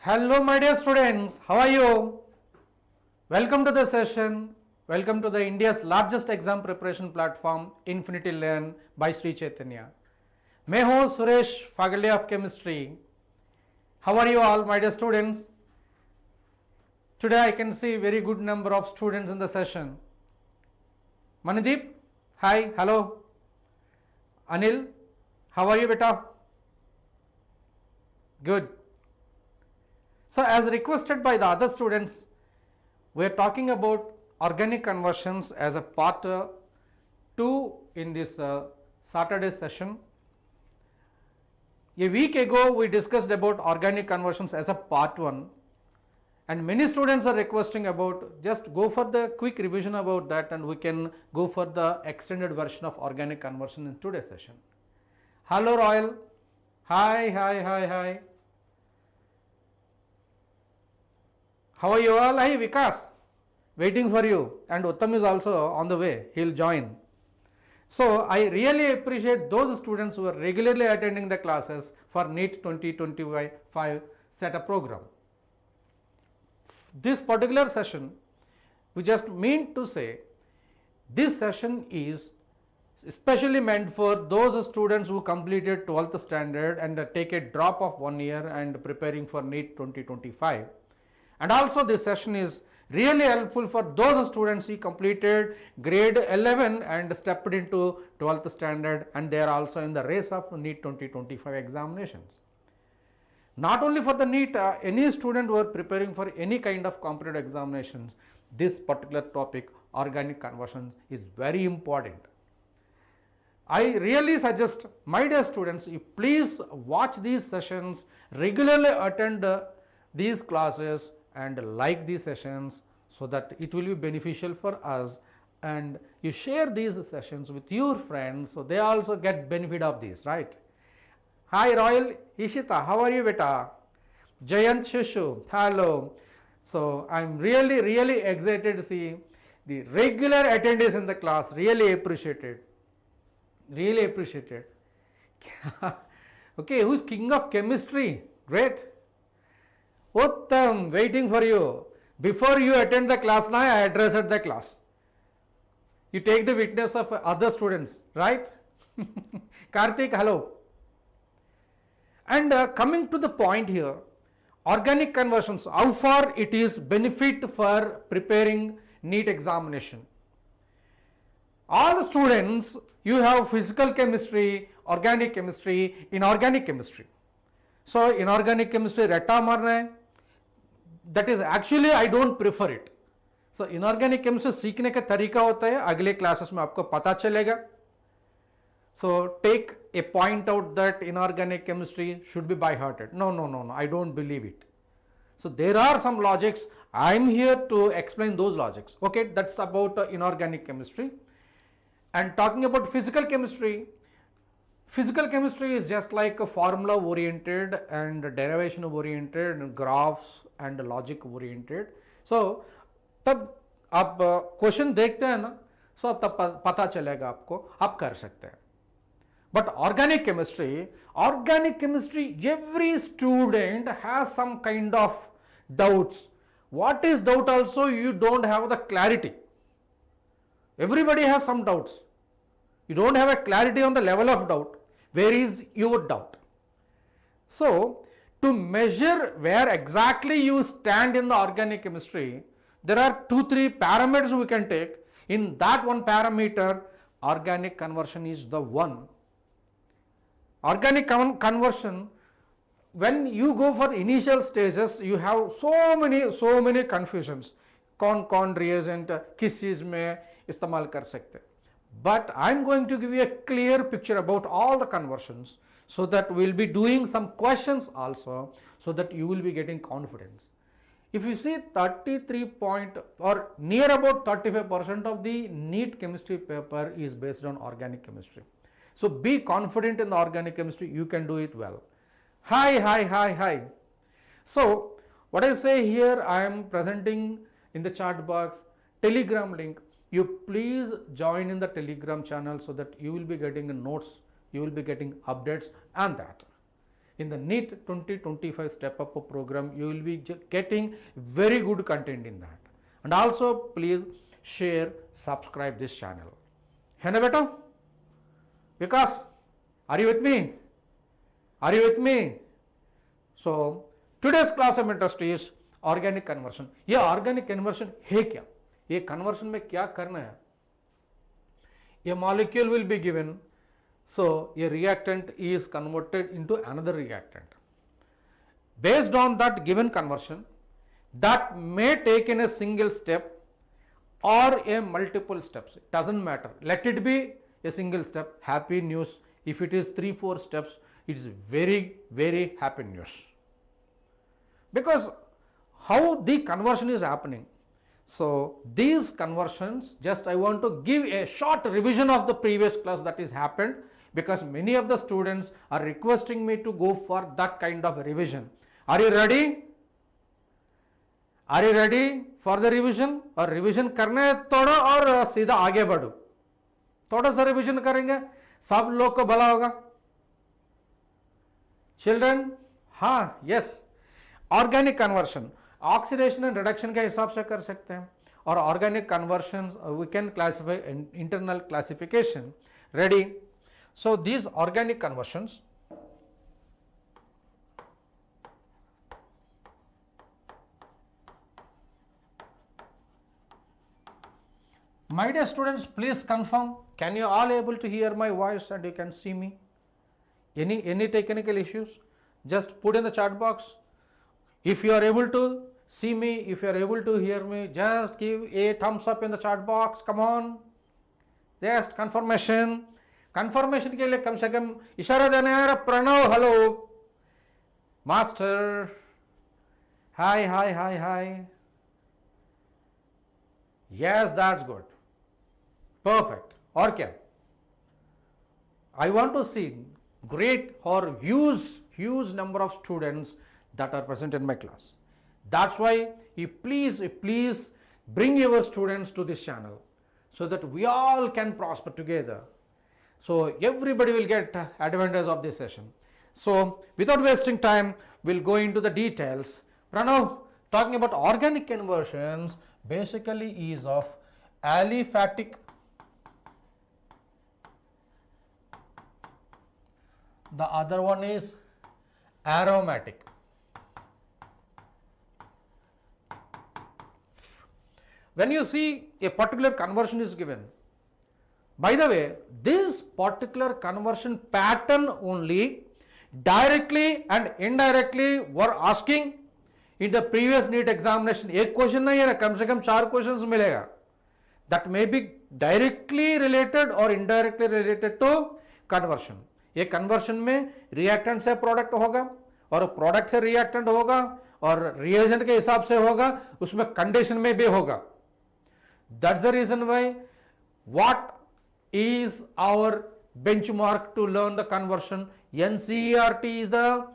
Hello my dear students, how are you? Welcome to the session. Welcome to the India's largest exam preparation platform, Infinity Learn by Sri Chaitanya. मैं हूँ Suresh faculty of chemistry. How are you all my dear students? Today I can see very good number of students in the session. Manideep, hi, hello. Anil, how are you beta? Good. So as requested by the other students, we are talking about organic conversions as a part 2 in this Saturday session. A week ago we discussed about organic conversions as a part 1, and many students are requesting about just go for the quick revision about that, and we can go for the extended version of organic conversion in today's session. Hello Royal, hi. How are you all? Hi Vikas, waiting for you, and Uttam is also on the way, he will join. So I really appreciate those students who are regularly attending the classes for NEET 2025 setup program. This particular session, we just mean to say, this session is especially meant for those students who completed 12th standard and take a drop of 1 year and preparing for NEET 2025. And also this session is really helpful for those students who completed grade 11 and stepped into 12th standard, and they are also in the race of NEET 2025 examinations. Not only for the NEET, any student who are preparing for any kind of competitive examinations, this particular topic, organic conversion, is very important. I really suggest my dear students, you please watch these sessions, regularly attend these classes and like these sessions, so that it will be beneficial for us, and you share these sessions with your friends so they also get benefit of this, right? Hi Royal, Ishita, how are you beta? Jayant Shushu, hello. So I am really excited to see the regular attendees in the class, really appreciated. Okay, who's king of chemistry? Great. Uttam, waiting for you. Before you attend the class now, I addressed the class. You take the witness of other students, right? Karthik, hello. And coming to the point here, organic conversions, how far it is benefit for preparing NEET examination. All the students, you have physical chemistry, organic chemistry, inorganic chemistry. So inorganic chemistry रट्टा मारना है, that is actually I don't prefer it. So inorganic chemistry सीखने का तरीका होता है, अगले classes में आपको पता चलेगा. So take a point out that inorganic chemistry should be by hearted. No, I don't believe it. So there are some logics, I am here to explain those logics. Okay, that's about inorganic chemistry. And talking about physical chemistry is just like a formula oriented and derivation oriented and graphs and logic oriented. So तब आप question देखते हैं ना, सो तब पता चलेगा आपको, आप कर सकते हैं. But organic chemistry, every student has some kind of doubts. What is doubt also? You don't have the clarity. Everybody has some doubts. You don't have a clarity on the level of doubt. Where is your doubt? So, to measure where exactly you stand in the organic chemistry, there are 2-3 parameters we can take. In that one parameter, organic conversion is the one. Organic conversion, when you go for initial stages, you have so many confusions. कौन reagent किस चीज में इस्तेमाल कर सकते. But I am going to give you a clear picture about all the conversions, so that we will be doing some questions also, so that you will be getting confidence. If you see 33 point or near about 35% of the NEET chemistry paper is based on organic chemistry. So be confident in the organic chemistry, you can do it well. Hi. So what I say here, I am presenting in the chat box Telegram link. You please join in the Telegram channel so that you will be getting notes, you will be getting updates on that. in the NEET 2025 Step Up program, you will be getting very good content in that. And also please share, subscribe this channel. है ना बेटा? Vikas, are you with me? Are you with me? So today's class of interest is organic conversion. ये organic conversion है क्या? ये conversion में क्या करना है? A molecule will be given, so a reactant is converted into another reactant. Based on that given conversion, that may take in a single step or a multiple steps. It doesn't matter. Let it be a single step. Happy news. If it is 3-4 steps, it is very, very happy news. Because how the conversion is happening. So these conversions, just I want to give a short revision of the previous class that is happened, because many of the students are requesting me to go for that kind of revision. Are you ready? Are you ready for the revision? और revision करना है थोड़ा और सीधा आगे बढ़ो. थोड़ा सा रिविजन करेंगे, सब लोग को भला होगा. Children, हाँ, yes. Organic conversion. Oxidation and reduction के हिसाब से कर सकते हैं. और organic conversion we can classify internal classification. Ready? So these organic conversions my dear students, please confirm, can you all able to hear my voice and you can see me? Any technical issues? Just put in the chat box. If you are able to see me, if you are able to hear me, just give a thumbs up in the chat box. Come on. Just confirmation. Confirmation के लिए कम से कम इशारा देना है. Pranav, hello. Master. Hi. Yes, that's good. Perfect. और क्या? I want to see great or huge number of students that are present in my class. That's why you please bring your students to this channel so that we all can prosper together. So everybody will get advantage of this session. So without wasting time, we'll go into the details. Pranav, talking about organic conversions, basically is of aliphatic, the other one is aromatic. When you see a particular conversion is given, by the way, this particular conversion pattern only directly and indirectly were asking in the previous NEET examination. एक question नहीं है ना, कम से कम 4 questions मिलेगा. That may be directly related or indirectly related to conversion. ये conversion में reactant से product होगा और product से reactant होगा और reagent के हिसाब से होगा, उसमें condition में भी होगा. That's the reason why what is our benchmark to learn the conversion? NCERT is the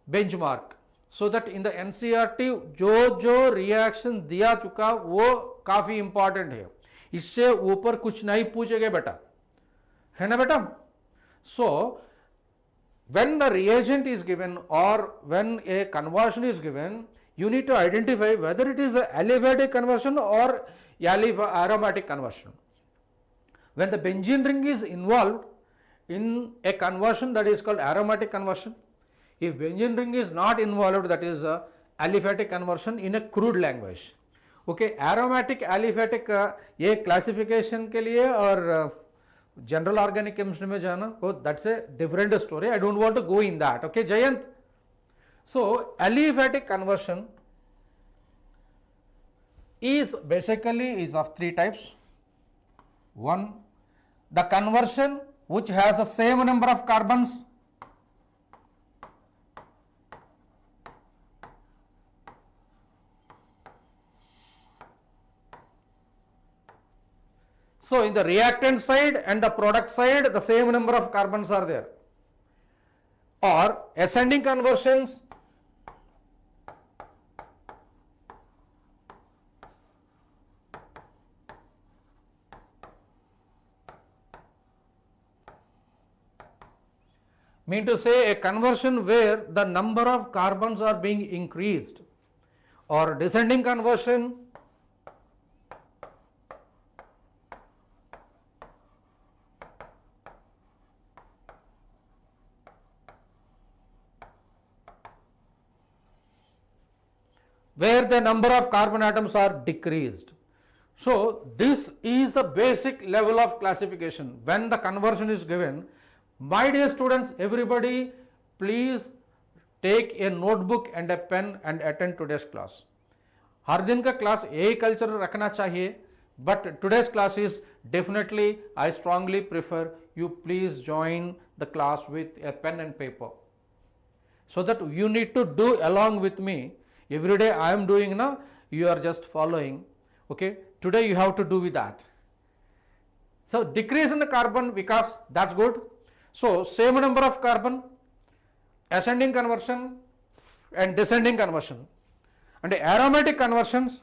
benchmark. So that in the NCERT जो reaction दिया चुका वो काफी important है. इससे ऊपर कुछ नहीं पूछेगा बेटा, है ना बेटा? So when the reagent is given or when a conversion is given, you need to identify whether it is a aliphatic conversion or aromatic conversion. When the benzene ring is involved in a conversion, that is called aromatic conversion. If benzene ring is not involved, that is aliphatic conversion in a crude language. Okay, aromatic aliphatic ये classification के लिए और general organic chemistry में जाना, oh, that's a different story. I don't want to go in that. Okay, Jayant. So aliphatic conversion is basically is of 3 types. One, the conversion which has the same number of carbons. So in the reactant side and the product side, the same number of carbons are there. Or ascending conversions, Mean to say a conversion where the number of carbons are being increased, or descending conversion where the number of carbon atoms are decreased. So this is the basic level of classification. When the conversion is given, my dear students, everybody please take a notebook and a pen and attend today's class. हर दिन का class यही culture रखना चाहिए, but today's class is definitely, I strongly prefer you please join the class with a pen and paper, so that you need to do along with me. Every day I am doing now, you are just following. Okay, today you have to do with that. So decrease in the carbon because that's good. So same number of carbon, ascending conversion and descending conversion. And aromatic conversions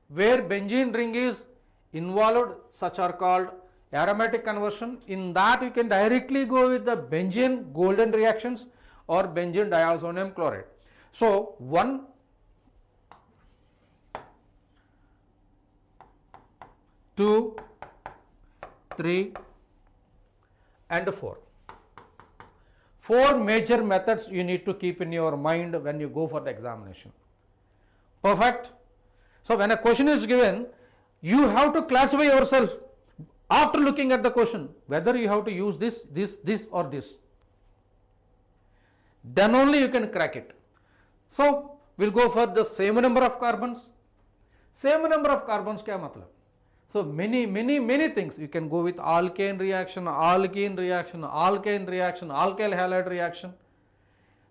where benzene ring is involved, such are called aromatic conversion. In that you can directly go with the benzene golden reactions or benzene diazonium chloride. So 1, 2, 3 and 4. 4 major methods you need to keep in your mind when you go for the examination. Perfect. So when a question is given, you have to classify yourself after looking at the question, whether you have to use this or this. Then only you can crack it. So we'll go for the same number of carbons. Same number of carbons kya matlab? So many things. You can go with alkane reaction, alkene reaction, alkyne reaction, alkyl halide reaction.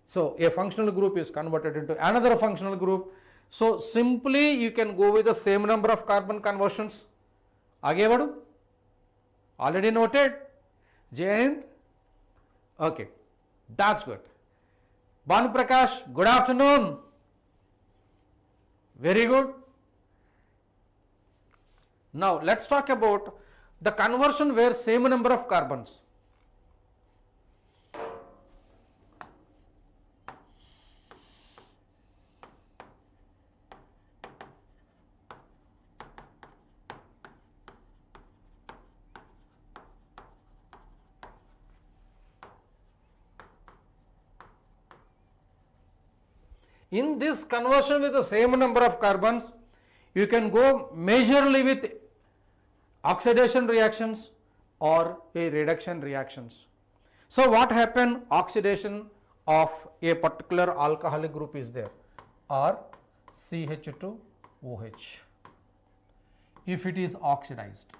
So a functional group is converted into another functional group. So simply you can go with the same number of carbon conversions. Aage vadu? Already noted? Jayant? Okay, that's good. Banu Prakash, good afternoon. Very good. Now let's talk about the conversion where same number of carbons. In this conversion with the same number of carbons, you can go majorly with oxidation reactions or a reduction reactions. So what happened? Oxidation of a particular alcoholic group is there, or CH2OH, if it is oxidized.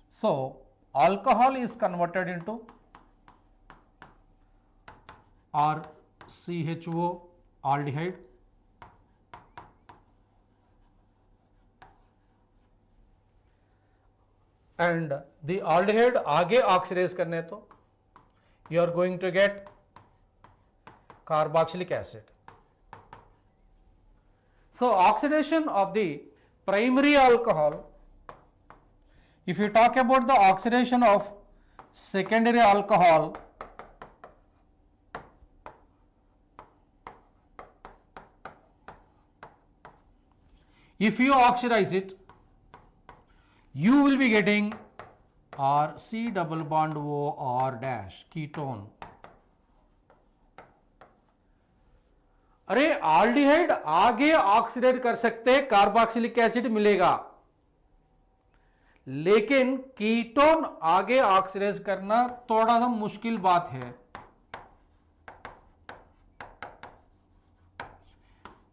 So alcohol is converted into RCHO aldehyde, and the aldehyde आगे oxidize करने तो you are going to get carboxylic acid. So oxidation of the primary alcohol, if you talk about the oxidation of secondary alcohol, if you oxidize it, you will be getting RC double bond O R dash ketone. अरे aldehyde आगे oxidise कर सकते, carboxylic acid मिलेगा, लेकिन ketone आगे oxidise करना थोड़ा सा मुश्किल बात है.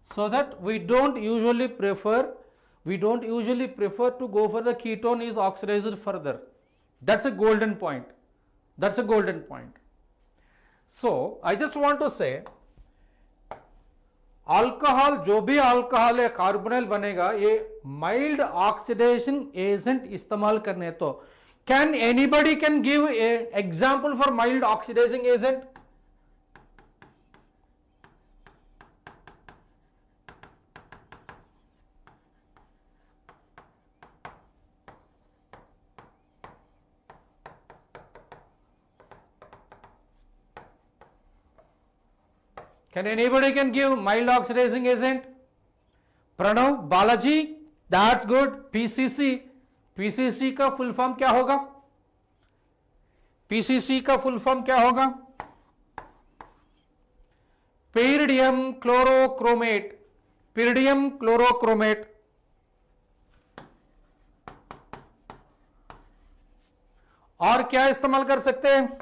So that we don't usually prefer to go for the ketone is oxidized further. That's a golden point. That's a golden point. So I just want to say, alcohol जो भी alcohol है carbonyl बनेगा, ये mild oxidation agent इस्तेमाल करने. तो can anybody can give a example for mild oxidizing agent? Can anybody can give mild oxidizing agent? Pranav, Balaji, that's good. PCC, PCC का full form क्या होगा? PCC का full form क्या होगा? Pyridium chlorochromate, pyridium chlorochromate. और क्या इस्तेमाल कर सकते हैं?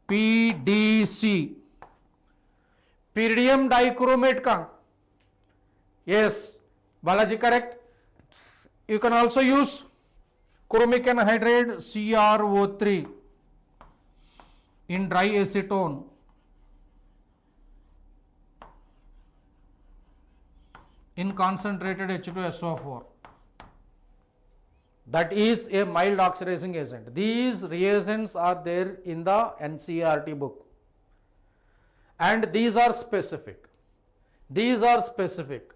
PDC, pyridium dichromate का. Yes, Balaji, correct. You can also use chromic anhydride CrO3 in dry acetone. In concentrated H2SO4. That is a mild oxidizing agent. These reagents are there in the NCERT book. And these are specific. These are specific.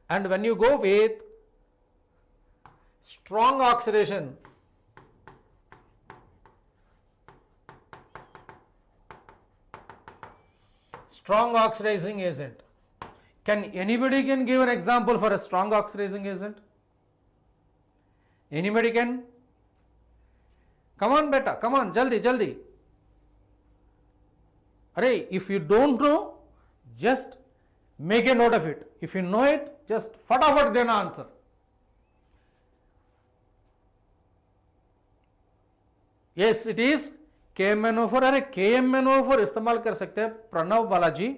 And when you go with strong oxidation, strong oxidizing agent, can anybody can give an example for a strong oxidizing agent? Anybody can? Come on beta, come on, jaldi, jaldi. Arey, if you don't know, just make a note of it. If you know it, just fatafat then answer. Yes, it is KMNO4. अरे KMNO4 इस्तेमाल कर सकते हैं Pranav Balaji,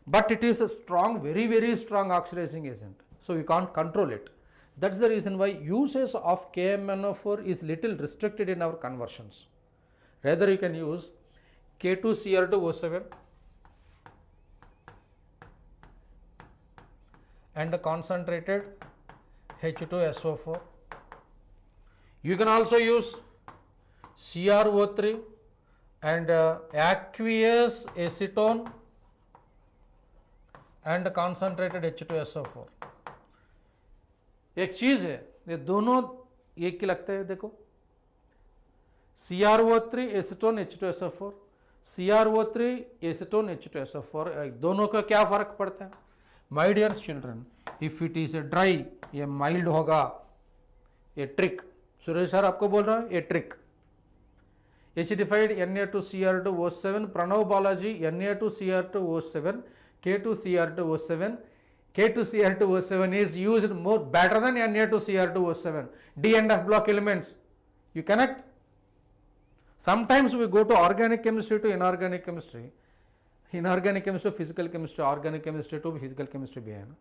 but it is a strong, very, very strong oxidizing agent. So you can't control it. That's the reason why usage of KMNO4 is little restricted in our conversions. Rather, you can use K2Cr2O7 and concentrated H2SO4. You can also use CrO3 and aqueous acetone and concentrated H2SO4. एक चीज है, ये दोनों एक ही लगते हैं. देखो CrO3 acetone H2SO4, CrO3 acetone H2SO4, दोनों का क्या फर्क पड़ता है? My dear children, if it is a dry, ये माइल्ड होगा. ये ट्रिक सुरेश सर आपको बोल रहा है, ये trick. Acidified Na2Cr2O7, Pranav Balaji Na2Cr2O7, K2Cr2O7. K2Cr2O7 is used more better than Na2Cr2O7. D and F block elements. You connect. Sometimes we go to organic chemistry to inorganic chemistry. Inorganic chemistry to physical chemistry, organic chemistry to physical chemistry bhi hai na.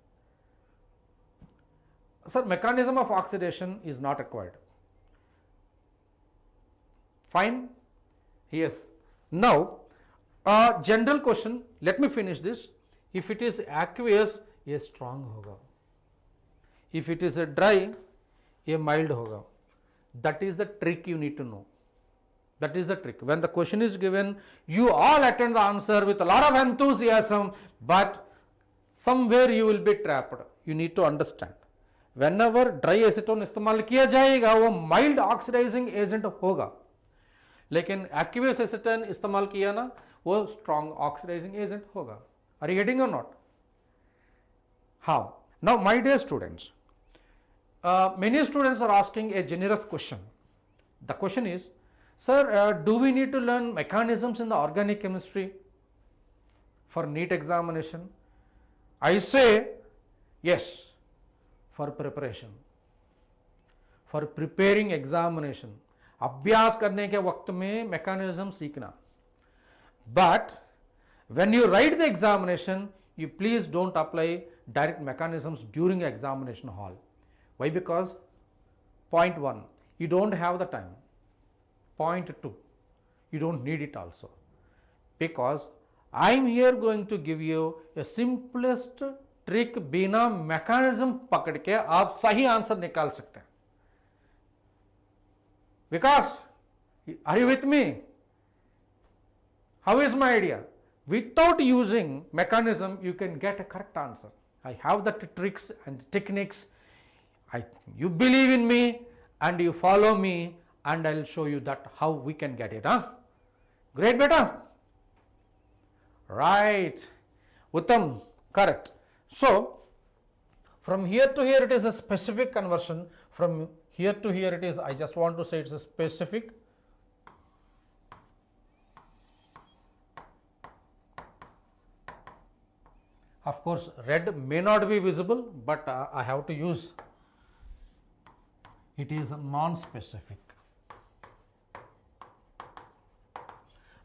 Sir, mechanism of oxidation is not required. Fine? Yes. Now, general question, let me finish this. If it is aqueous, ये strong होगा. If it is a dry, ये mild होगा. That is the trick you need to know. That is the trick. When the question is given, you all attend the answer with a lot of enthusiasm, but somewhere you will be trapped. You need to understand. Whenever dry acetone इस्तेमाल किया जाएगा, वो mild oxidizing agent होगा. लेकिन aqueous acetone इस्तेमाल किया ना, वो strong oxidizing agent होगा. Are you getting or not? How? Now, my dear students, many students are asking a generous question. The question is, sir, do we need to learn mechanisms in the organic chemistry for NEET examination? I say yes, for preparation, for preparing examination. अभ्यास करने के वक्त में mechanism सीखना. But when you write the examination, you please don't apply direct mechanisms during examination hall. Why? Because point 1, you don't have the time. Point 2, you don't need it also. Because I am here going to give you a simplest trick, बिना mechanism पकड़ के आप सही answer निकाल सकते हैं. Because, are you with me? How is my idea? Without using mechanism, you can get a correct answer. I have the tricks and techniques. You believe in me and you follow me, and I will show you that how we can get it. Huh? Great, beta. Right. Uttam, correct. So, from here to here it is a specific conversion. From here to here it is, I just want to say it's a specific. Of course, red may not be visible, but I have to use, it is non-specific.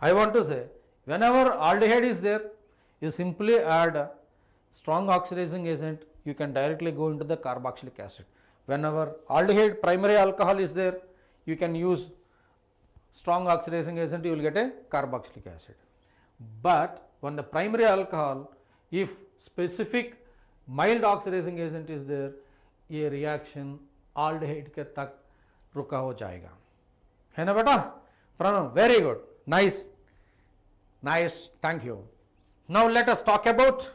I want to say, whenever aldehyde is there, you simply add a strong oxidizing agent, you can directly go into the carboxylic acid. Whenever aldehyde primary alcohol is there, you can use strong oxidizing agent, you will get a carboxylic acid. But when the primary alcohol, if specific mild oxidizing agent is there, ये reaction aldehyde के तक रुका हो जाएगा, है ना बेटा? Pranav, very good, nice, nice, thank you. Now let us talk about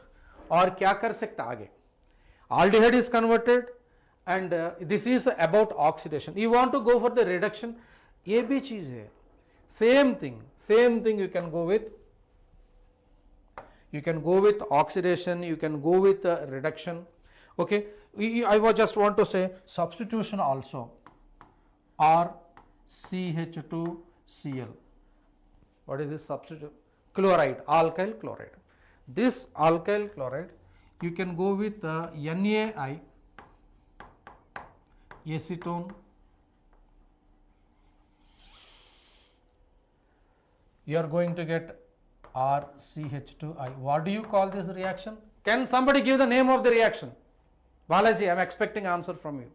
और क्या कर सकता आगे. Aldehyde is converted and this is about oxidation. You want to go for the reduction, ये भी चीज है. Same thing you can go with. You can go with oxidation, you can go with reduction. Okay, I just want to say substitution also, RCH2Cl. What is this substitute? Chloride, alkyl chloride. This alkyl chloride, you can go with NaI, acetone. You are going to get RCH2I. What do you call this reaction? Can somebody give the name of the reaction? Balaji, I am expecting answer from you.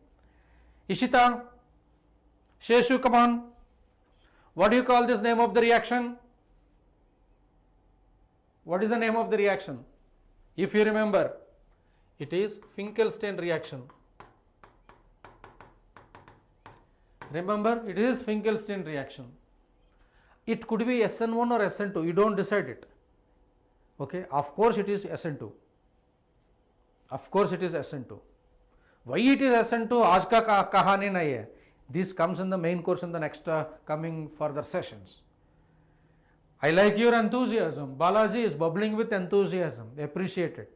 Ishita, Sheshu, come on. What do you call this name of the reaction? What is the name of the reaction? If you remember, it is Finkelstein reaction. Remember, it is Finkelstein reaction. It could be SN1 or SN2, you don't decide it. Okay, of course it is SN2. Of course it is SN2. Why it is SN2? Aaj ka kahani nahi hai. This comes in the main course in the next coming further sessions. I like your enthusiasm. Balaji is bubbling with enthusiasm. Appreciate it.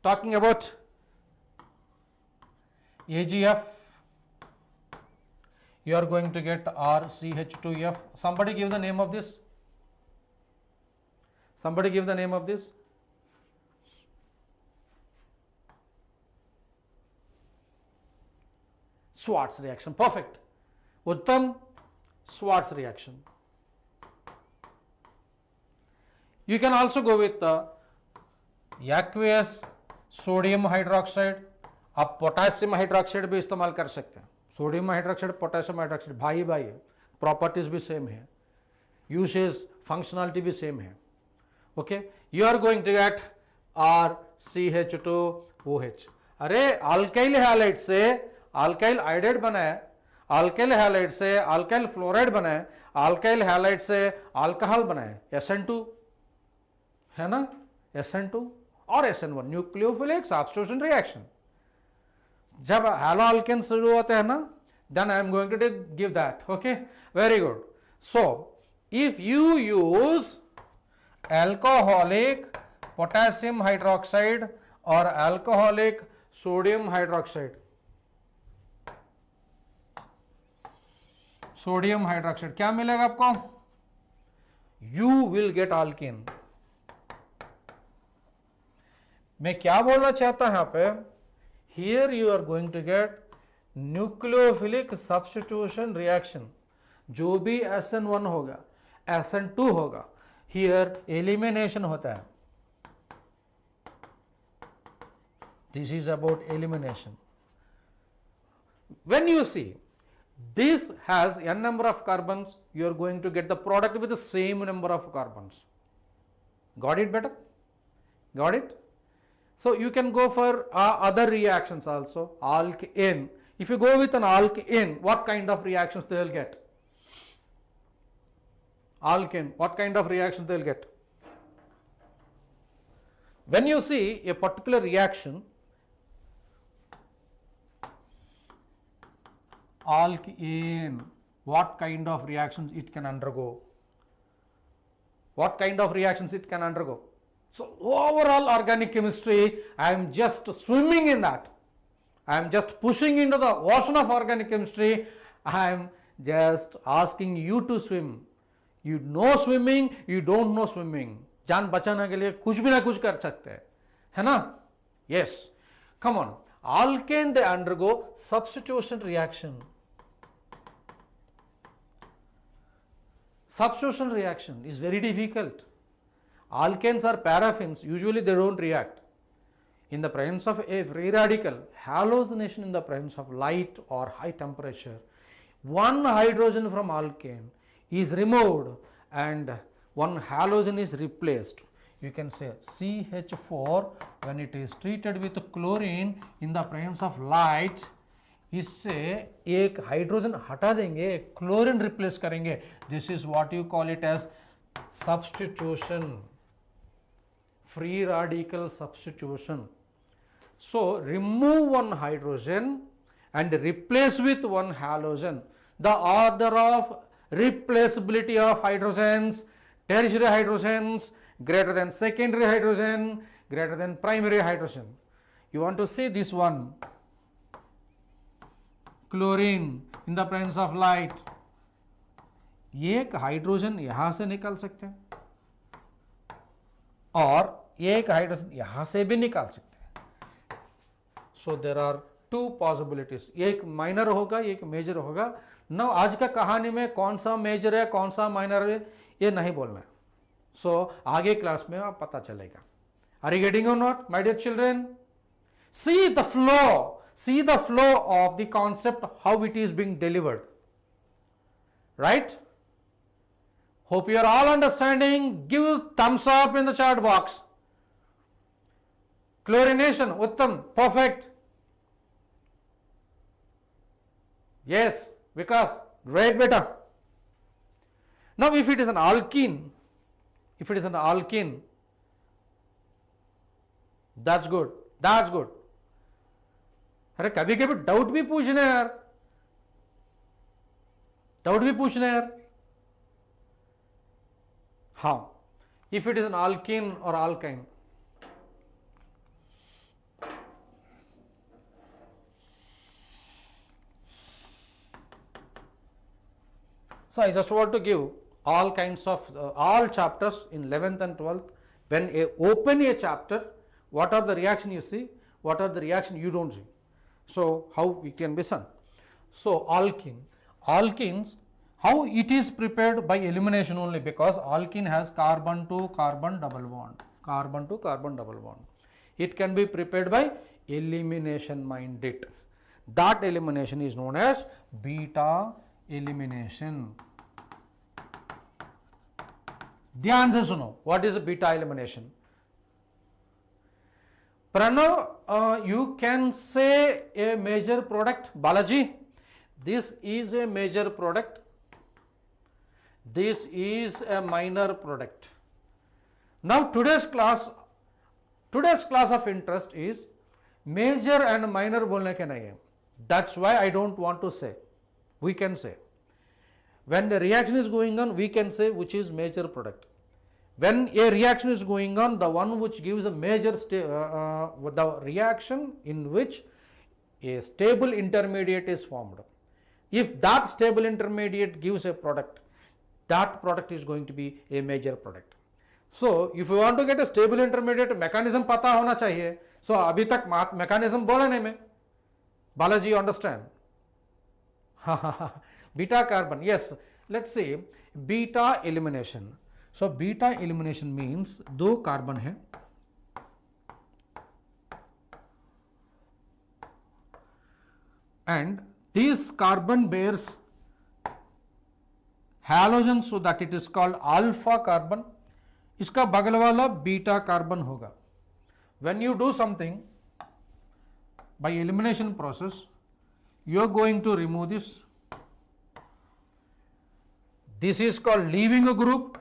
Talking about AGF, you are going to get RCH2F. Somebody give the name of this. Somebody give the name of this. Schwarz reaction. Perfect. Uttam, Schwarz reaction. You can also go with aqueous sodium hydroxide. आप potassium hydroxide भी इस्तेमाल कर सकते हैं. Sodium hydroxide, potassium hydroxide भाई भाई है, properties भी सेम है, यूसेज फंक्शनलिटी भी सेम है. Okay, you are going to get RCH2OH. अरे अल्काइल हैलाइड से अल्काइल आइडेट बना है, अल्काइल हैलाइड से अल्काइल फ्लोराइड बना है, अल्काइल हैलाइड से अल्कोहल बना है, SN2 है ना, SN2 और SN1, न्यूक्लियोफिलिक सब्स्टिट्यूशन रिएक्शन. जब हैलो अल्केन शुरू होते हैं ना, then I am going to give that. Okay, very good. So if you use alcoholic potassium hydroxide or alcoholic sodium hydroxide, sodium hydroxide क्या मिलेगा आपको? You will get alkene. मैं क्या बोलना चाहता हूं यहां पे, here you are going to get nucleophilic substitution reaction. जो भी SN1 होगा, SN2 होगा, here एलिमिनेशन होता है. This is about elimination. When you see this has n number of carbons, you are going to get the product with the same number of carbons. Got it better? Got it? So you can go for other reactions also. Alkene. If you go with an alkene, what kind of reactions they will get? Alkene, what kind of reactions they will get? When you see a particular reaction, alkene, what kind of reactions it can undergo? what kind of reactions it can undergo. So overall organic chemistry, I am just swimming in that. I am just pushing into the ocean of organic chemistry. I am just asking you to swim. You know swimming, you don't know swimming. जान बचाने के लिए कुछ भी ना कुछ कर सकते हैं, है ना? Yes. Come on. Alkane, they undergo substitution reaction. Substitution reaction is very difficult. Alkanes are paraffins. Usually they don't react. In the presence of a free radical, hallucination in the presence of light or high temperature, one hydrogen from alkane is removed and one halogen is replaced. You can say CH4 when it is treated with chlorine in the presence of light, इससे एक hydrogen हटा देंगे, chlorine replace करेंगे. This is what you call it as substitution, free radical substitution. So remove one hydrogen and replace with one halogen. The order of replaceability of hydrogens, tertiary hydrogens greater than secondary hydrogen, greater than primary hydrogen. You want to see this one, chlorine in the presence of light. एक hydrogen यहां से निकाल सकते हैं और एक hydrogen यहां से भी निकाल सकते हैं. सो देर आर टू पॉसिबिलिटीज, एक माइनर होगा एक मेजर होगा. ना आज का कहानी में कौन सा मेजर है कौन सा माइनर है ये नहीं बोलना है. सो आगे क्लास में आप पता चलेगा. Are you getting or not my dear children? See the flow, see the flow of the concept, how it is being delivered, right? Hope you are all understanding. Give thumbs up in the chat box. Chlorination, uttam, perfect. Yes, Vikas, great beta. Now if it is an alkene, that's good, that's good. अरे कभी कभी doubt भी पूछना है यार, doubt भी पूछना है यार. हाँ, if it is an alkene or alkyne, so I just want to give all kinds of all chapters in 11th and 12th. When you open a chapter, what are the reaction you see, what are the reaction you don't see. So how it can be done? So alkenes, how it is prepared by elimination only, because alkene has carbon to carbon double bond, carbon to carbon double bond. It can be prepared by elimination, mind it. That elimination is known as beta elimination. ध्यान से सुनो, what is beta elimination? Pranav, you can say a major product. Balaji, this is a major product, this is a minor product. Now today's class of interest is major and minor बोलने के नहीं है. That's why I don't want to say. We can say when the reaction is going on, we can say which is major product. When a reaction is going on, the one which gives a major the reaction in which a stable intermediate is formed. If that stable intermediate gives a product, that product is going to be a major product. So if you want to get a stable intermediate, mechanism पता होना चाहिए. So अभी तक mechanism बोला नहीं मैं. Balaji, you understand? Beta carbon, yes. Let's see beta elimination. So beta elimination means दो carbon है and this carbon bears halogen, so that it is called alpha carbon. इसका बगल वाला बीटा कार्बन होगा. When you do something by elimination process, you are going to remove this. This is called leaving a group.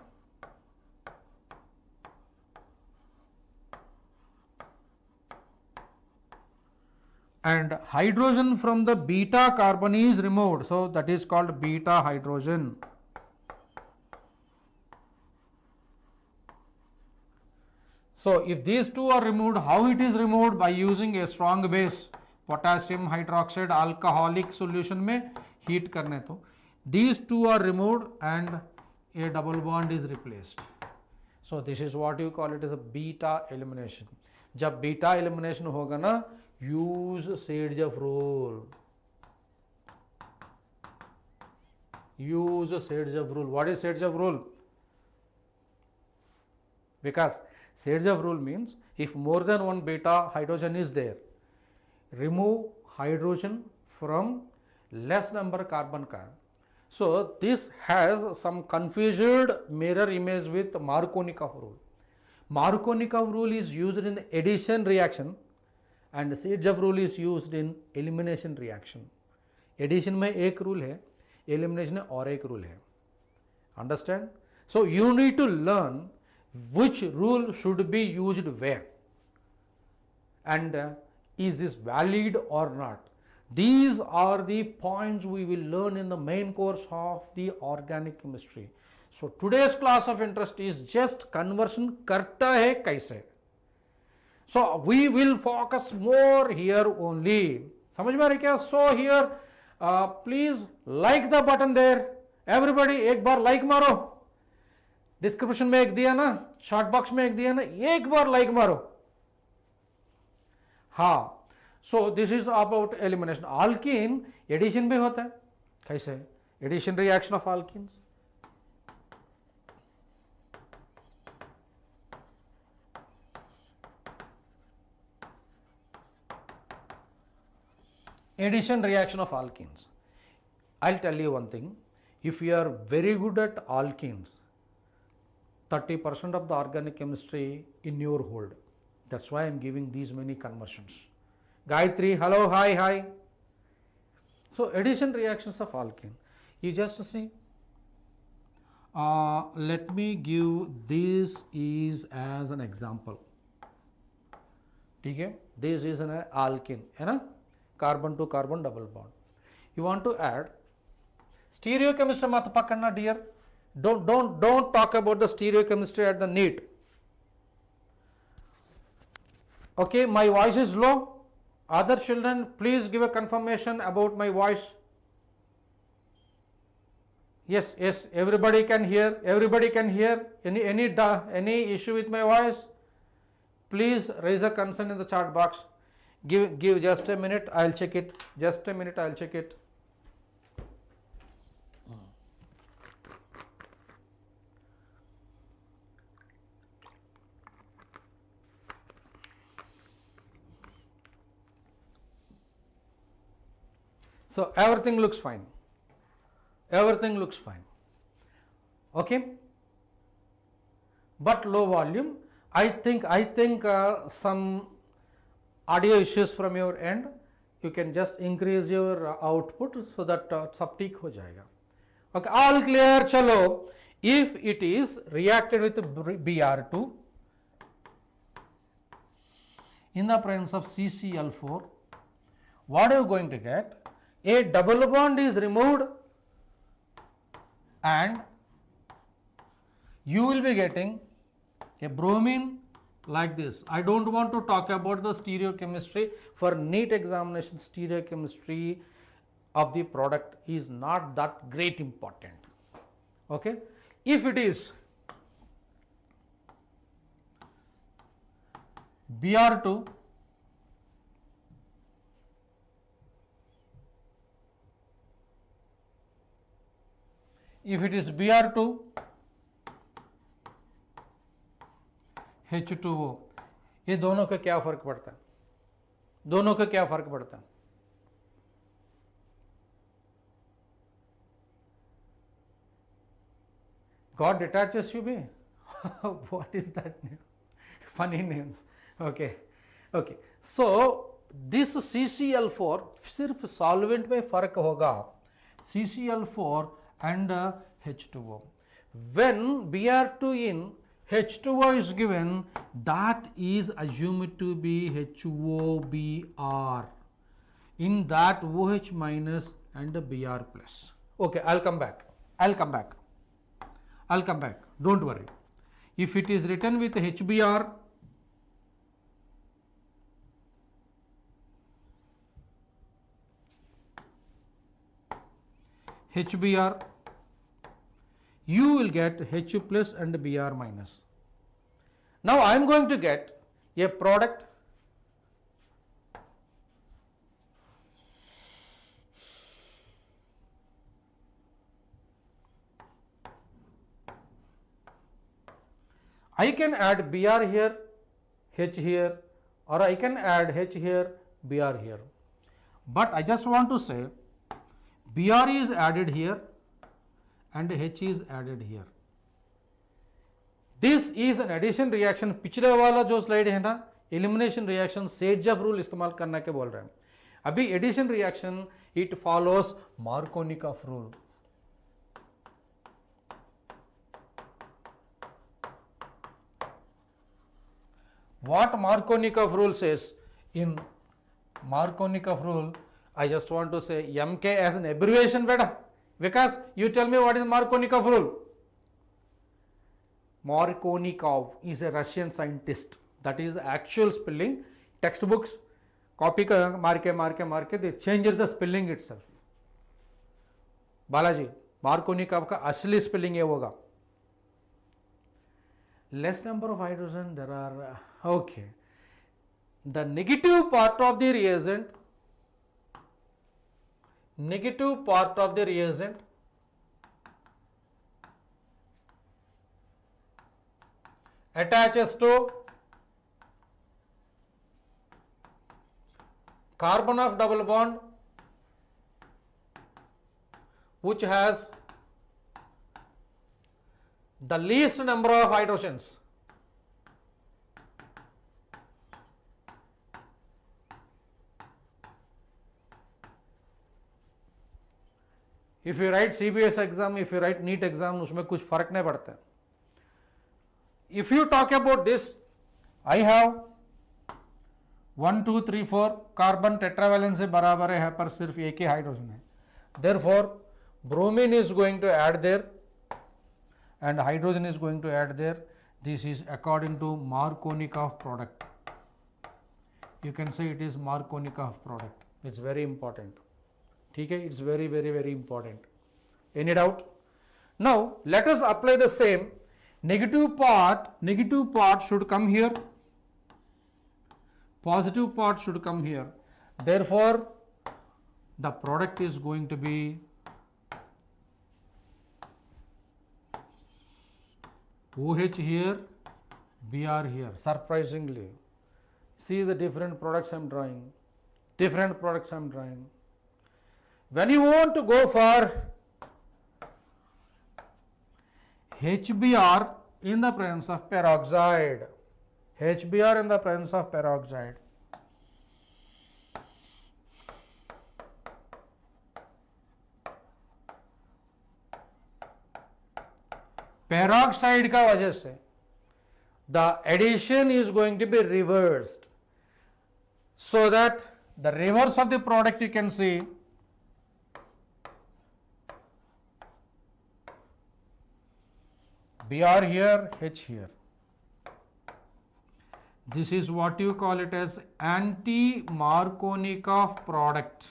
And hydrogen from the beta carbon is removed, so that is called beta hydrogen. So if these two are removed, how it is removed? By using a strong base, potassium hydroxide alcoholic solution में heat करने तो these two are removed and a double bond is replaced. So this is what you call it as a beta elimination. जब beta elimination होगा ना, use Sadyjev rule. Use Sadyjev rule. What is Sadyjev rule? Because Sadyjev rule means if more than one beta hydrogen is there, remove hydrogen from less number carbon का. So this has some confused mirror image with Markovnikov rule. Markovnikov rule is used in addition reaction and Sadyjev rule is used in elimination reaction. Addition में एक rule है, elimination में और एक rule है. Understand? So you need to learn which rule should be used where and is this valid or not. These are the points we will learn in the main course of the organic chemistry. So today's class of interest is just conversion करता है कैसे. So we will focus more here only. समझ में आ रही क्या? So here please like the button there. Everybody एक बार like मारो. Description में एक दिया ना, शॉर्ट बॉक्स में एक दिया ना, एक बार लाइक मारो. हाँ, so this is about elimination. Alkene addition भी होता है. कैसे? Addition reaction of alkenes. Addition reaction of alkenes. I'll tell you one thing. If you are very good at alkenes, 30% of the organic chemistry in your hold. That's why I'm giving these many conversions. Gayatri, hello, hi, hi. So addition reactions of alkene. You just see. Let me give this is as an example. Okay? This is an alkene, है ना? Carbon to carbon double bond. You want to add stereochemistry मत पकड़ना dear. Don't talk about the stereochemistry at the NEET. Okay, my voice is low. Other children, please give a confirmation about my voice. Yes, yes, everybody can hear. Everybody can hear. Any issue with my voice? Please raise a concern in the chat box. Give just a minute. I'll check it. Just a minute. I'll check it. So everything looks fine. Everything looks fine. Okay. But low volume. I think some audio issues from your end. You can just increase your output so that सब ठीक हो जाएगा. Okay. All clear. चलो. If it is reacted with Br2 in the presence of CCl4, what are you going to get? A double bond is removed and you will be getting a bromine like this. I don't want to talk about the stereochemistry. For NEET examination, stereochemistry of the product is not that great important. Okay. If it is Br2 if it is Br2 H2O, ये दोनों का क्या फर्क पड़ता है? दोनों का क्या फर्क पड़ता है? God detaches you be? What is that name? Funny names. Okay. Okay. So this CCl4 सिर्फ solvent में फर्क होगा. CCl4 and H2O. When Br2 in H2O is given, that is assumed to be HOBr. In that OH minus and Br plus. Okay, I'll come back. Don't worry. If it is written with HBr, HBr, you will get H plus and Br minus. Now I am going to get a product I can add Br here, H here, or I can add H here, Br here. But I just want to say Br is added here and H is added here. This is an addition reaction. पिछले वाला जो slide है ना, elimination reaction सेजफ rule इस्तेमाल करने के बोल रहे हैं. अभी addition reaction it follows Markovnikov rule. What Markovnikov rule says? In Markovnikov rule, I just want to say MK as an abbreviation better. Because you tell me what is Markovnikov rule? Markovnikov is a Russian scientist. That is actual spelling. Textbooks, copy marke, they changed the spelling itself. Balaji, Markovnikov का असली spelling ये होगा. Less number of hydrogen there are, okay. The negative part of the reagent attaches to carbon of double bond which has the least number of hydrogens. If you write CBS exam, if you write NEET exam, उसमें कुछ फर्क नहीं पड़ता है. If you talk about this, I have 1, 2, 3, 4 carbon टेट्रावैलेंस से बराबर है, पर सिर्फ एक ही हाइड्रोजन है. Therefore, bromine is going to add there and hydrogen is going to add there. This is according to Markovnikov product. You can say it is Markovnikov product. It's very important. ठीक है, it's very very important. Any doubt? Now let us apply the same. Negative part should come here, positive part should come here. Therefore the product is going to be OH here, Br here. Surprisingly, see the different products I am drawing. When you want to go for HBr in the presence of peroxide, peroxide का वजह से the addition is going to be reversed, so that the reverse of the product you can see Br here, H here. This is what you call it as anti-Markovnikov product.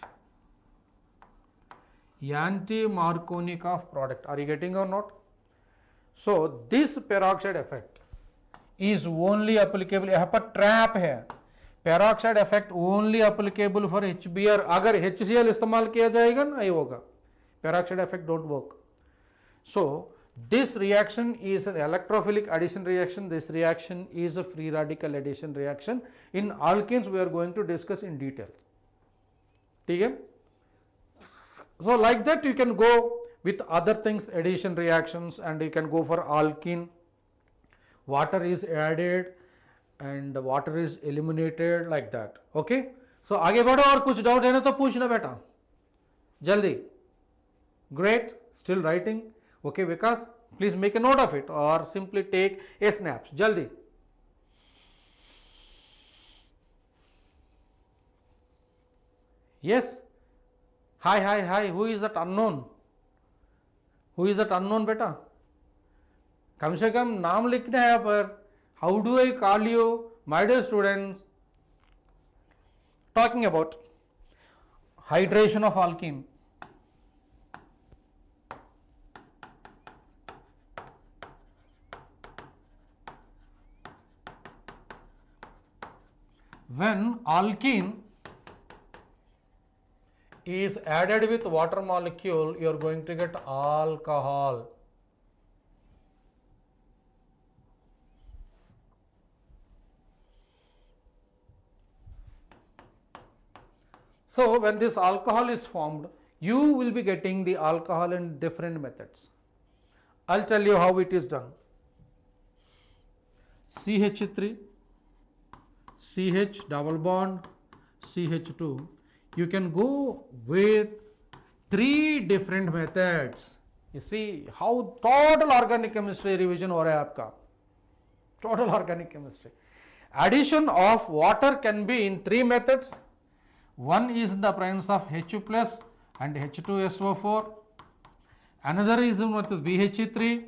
Anti-Markovnikov product. Are you getting or not? So this peroxide effect is only applicable. यहाँ पर trap है. Peroxide effect only applicable for HBr. अगर HCl इस्तेमाल किया जाएगा ना, ये होगा. Peroxide effect don't work. So this reaction is an electrophilic addition reaction. This reaction is a free radical addition reaction. In alkenes we are going to discuss in detail. Okay? So like that you can go with other things, addition reactions, and you can go for alkene. Water is added and water is eliminated, like that. Okay? So आगे बढ़ो और कुछ doubt है ना तो पूछना बेटा जल्दी. Great, still writing. Okay, Vikas, please make a note of it or simply take a snap. Jaldi. Yes. Hi. Who is that unknown? बेटा? कम से कम नाम लिखना है यहाँ पर. How do I call you, my dear students? Talking about hydration of alkene. when alkene is added with water molecule, you are going to get alcohol. So when this alcohol is formed, you will be getting the alcohol in different methods. I'll tell you how it is done. CH3, CH double bond, CH2. You can go with 3 different methods. You see how total organic chemistry revision हो रहा है आपका. Total organic chemistry. Addition of water can be in 3 methods. One is in the presence of H plus and H2SO4. Another is with BH3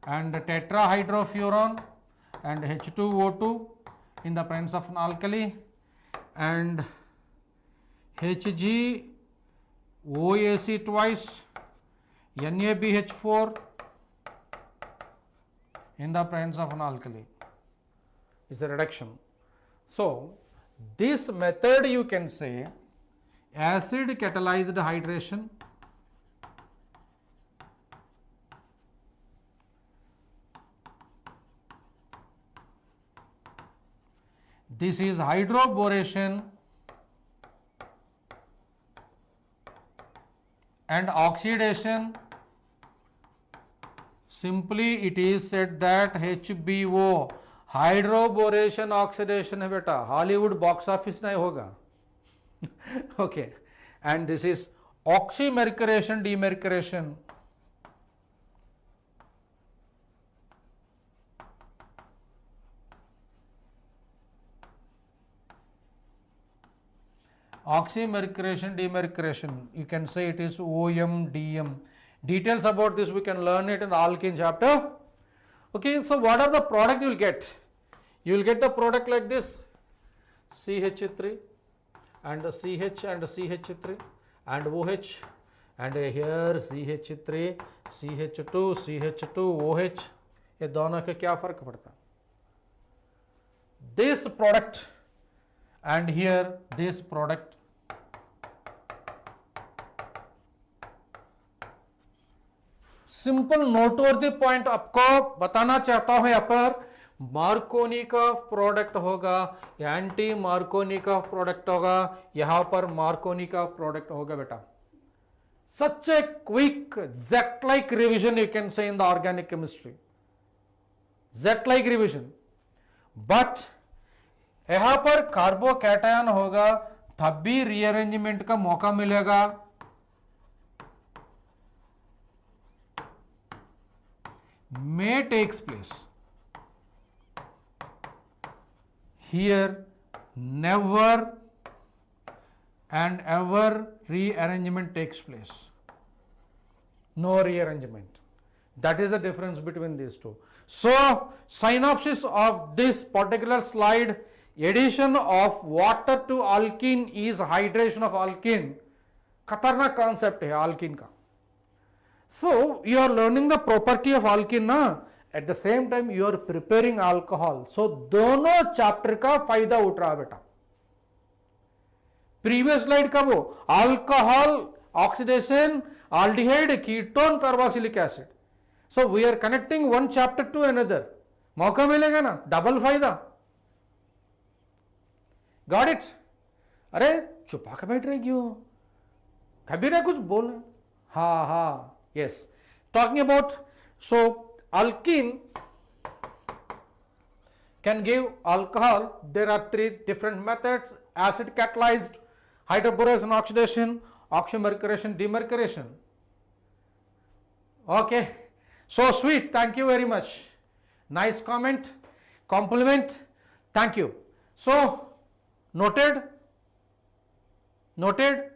and tetrahydrofuran and H2O2 in the presence of an alkali, and HgOAc twice, NaBH4 in the presence of an alkali is a reduction. So this method you can say acid catalyzed hydration, this is hydroboration and oxidation. Simply it is said that HBO hydroboration oxidation है बेटा, Hollywood box office नहीं होगा. Okay, and this is oxymercuration demercuration. Oxymercuration, demercuration, you can say it is OM, DM. Details about this we can learn it in the alkene chapter. Okay, so what are the product you will get? You will get the product like this, CH3 and CH and CH3 and OH, and here CH3, CH2, CH2, OH. ये दोनों के क्या फर्क पड़ता? This product and here this product. Simple noteworthy point आपको बताना चाहता हूं, यहाँ पर मार्कोनी का प्रोडक्ट होगा, एंटी मार्कोनी का प्रोडक्ट होगा, यहां पर मार्कोनी का प्रोडक्ट होगा बेटा. Such a quick jet like revision you can say in the organic chemistry, jet like revision. But यहां पर कार्बोकैटायन होगा, तब भी रीअरेंजमेंट का मौका मिलेगा. May takes place. Here never and ever rearrangement takes place. No rearrangement. That is the difference between these two. So synopsis of this particular slide: addition of water to alkene is hydration of alkene. खतरनाक concept है alkene का. So you are learning the property of alkene ना, at the same time you are preparing alcohol. So दोनों chapter का फायदा उठ रहा है बेटा. प्रीवियस स्लाइड का वो alcohol, oxidation, aldehyde, ketone, carboxylic acid. So we are connecting one chapter to another. मौका मिलेगा ना, डबल फायदा. Got it? अरे छुपा के बैठ रहे क्यों? कभी ना कुछ बोल. हाँ हाँ. Yes, talking about, so alkene can give alcohol. There are 3 different methods: acid catalyzed, hydroboration oxidation, oxymercuration demercuration. Okay, so sweet. Thank you very much. Nice comment, compliment. Thank you. So noted, noted,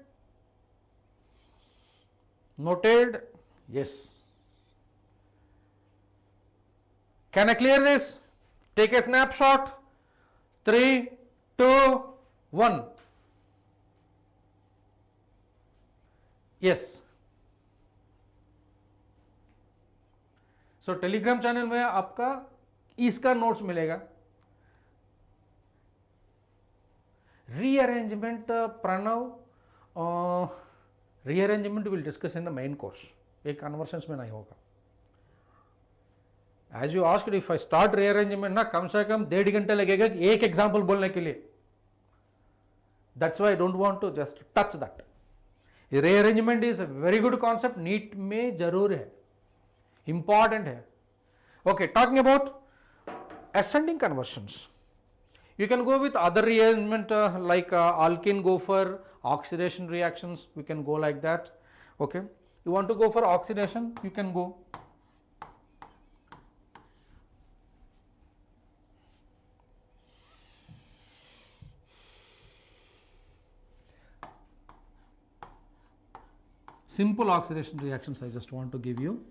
noted. Yes. Can I clear this? Take a snapshot. 3, 2, 1. Yes. So Telegram channel में आपका इसका notes मिलेगा. Rearrangement, Pranav, rearrangement we'll discuss in the main course. ये conversions में नहीं होगा. As you asked, if I start rearrangement ना कम से कम 1.5 घंटे लगेगा एक example बोलने के लिए. That's why I don't want to just touch that. Rearrangement is a very good concept. NEET में जरूर है, important है. Okay, talking about ascending conversions. You can go with other rearrangement like alkene, go for oxidation reactions. We can go like that. Okay, you want to go for oxidation, you can go. Simple oxidation reactions I just want to give you.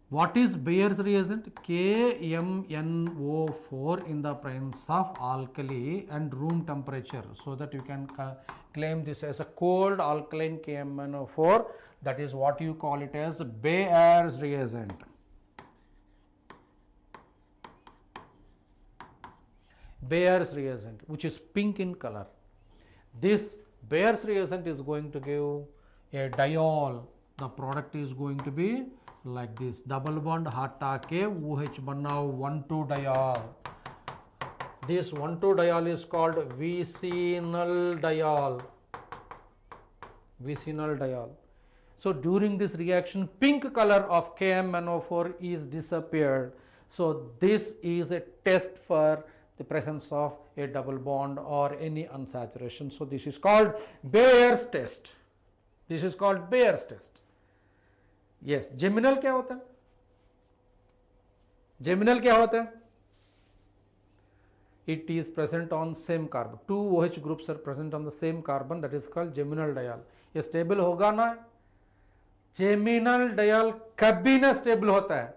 What is Bayer's reagent? KMNO4 in the presence of alkali and room temperature, so that you can claim this as a cold alkaline KMNO4. That is what you call it as Bayer's reagent. Bayer's reagent, which is pink in color. This Bayer's reagent is going to give a diol. The product is going to be like this, double bond hata ke OH banao 1,2 diol. This 1,2 diol is called vicinal diol. Vicinal diol. So during this reaction, pink color of KMNO4 is disappeared. So this is a test for the presence of a double bond or any unsaturation. So this is called Bayer's test. This is called Bayer's test. Yes, geminal क्या होता है? Geminal क्या होता है? It is present on same carbon. Two OH groups are present on the same carbon. That is called geminal diol. ये stable होगा ना? Geminal diol कभी ना stable होता है.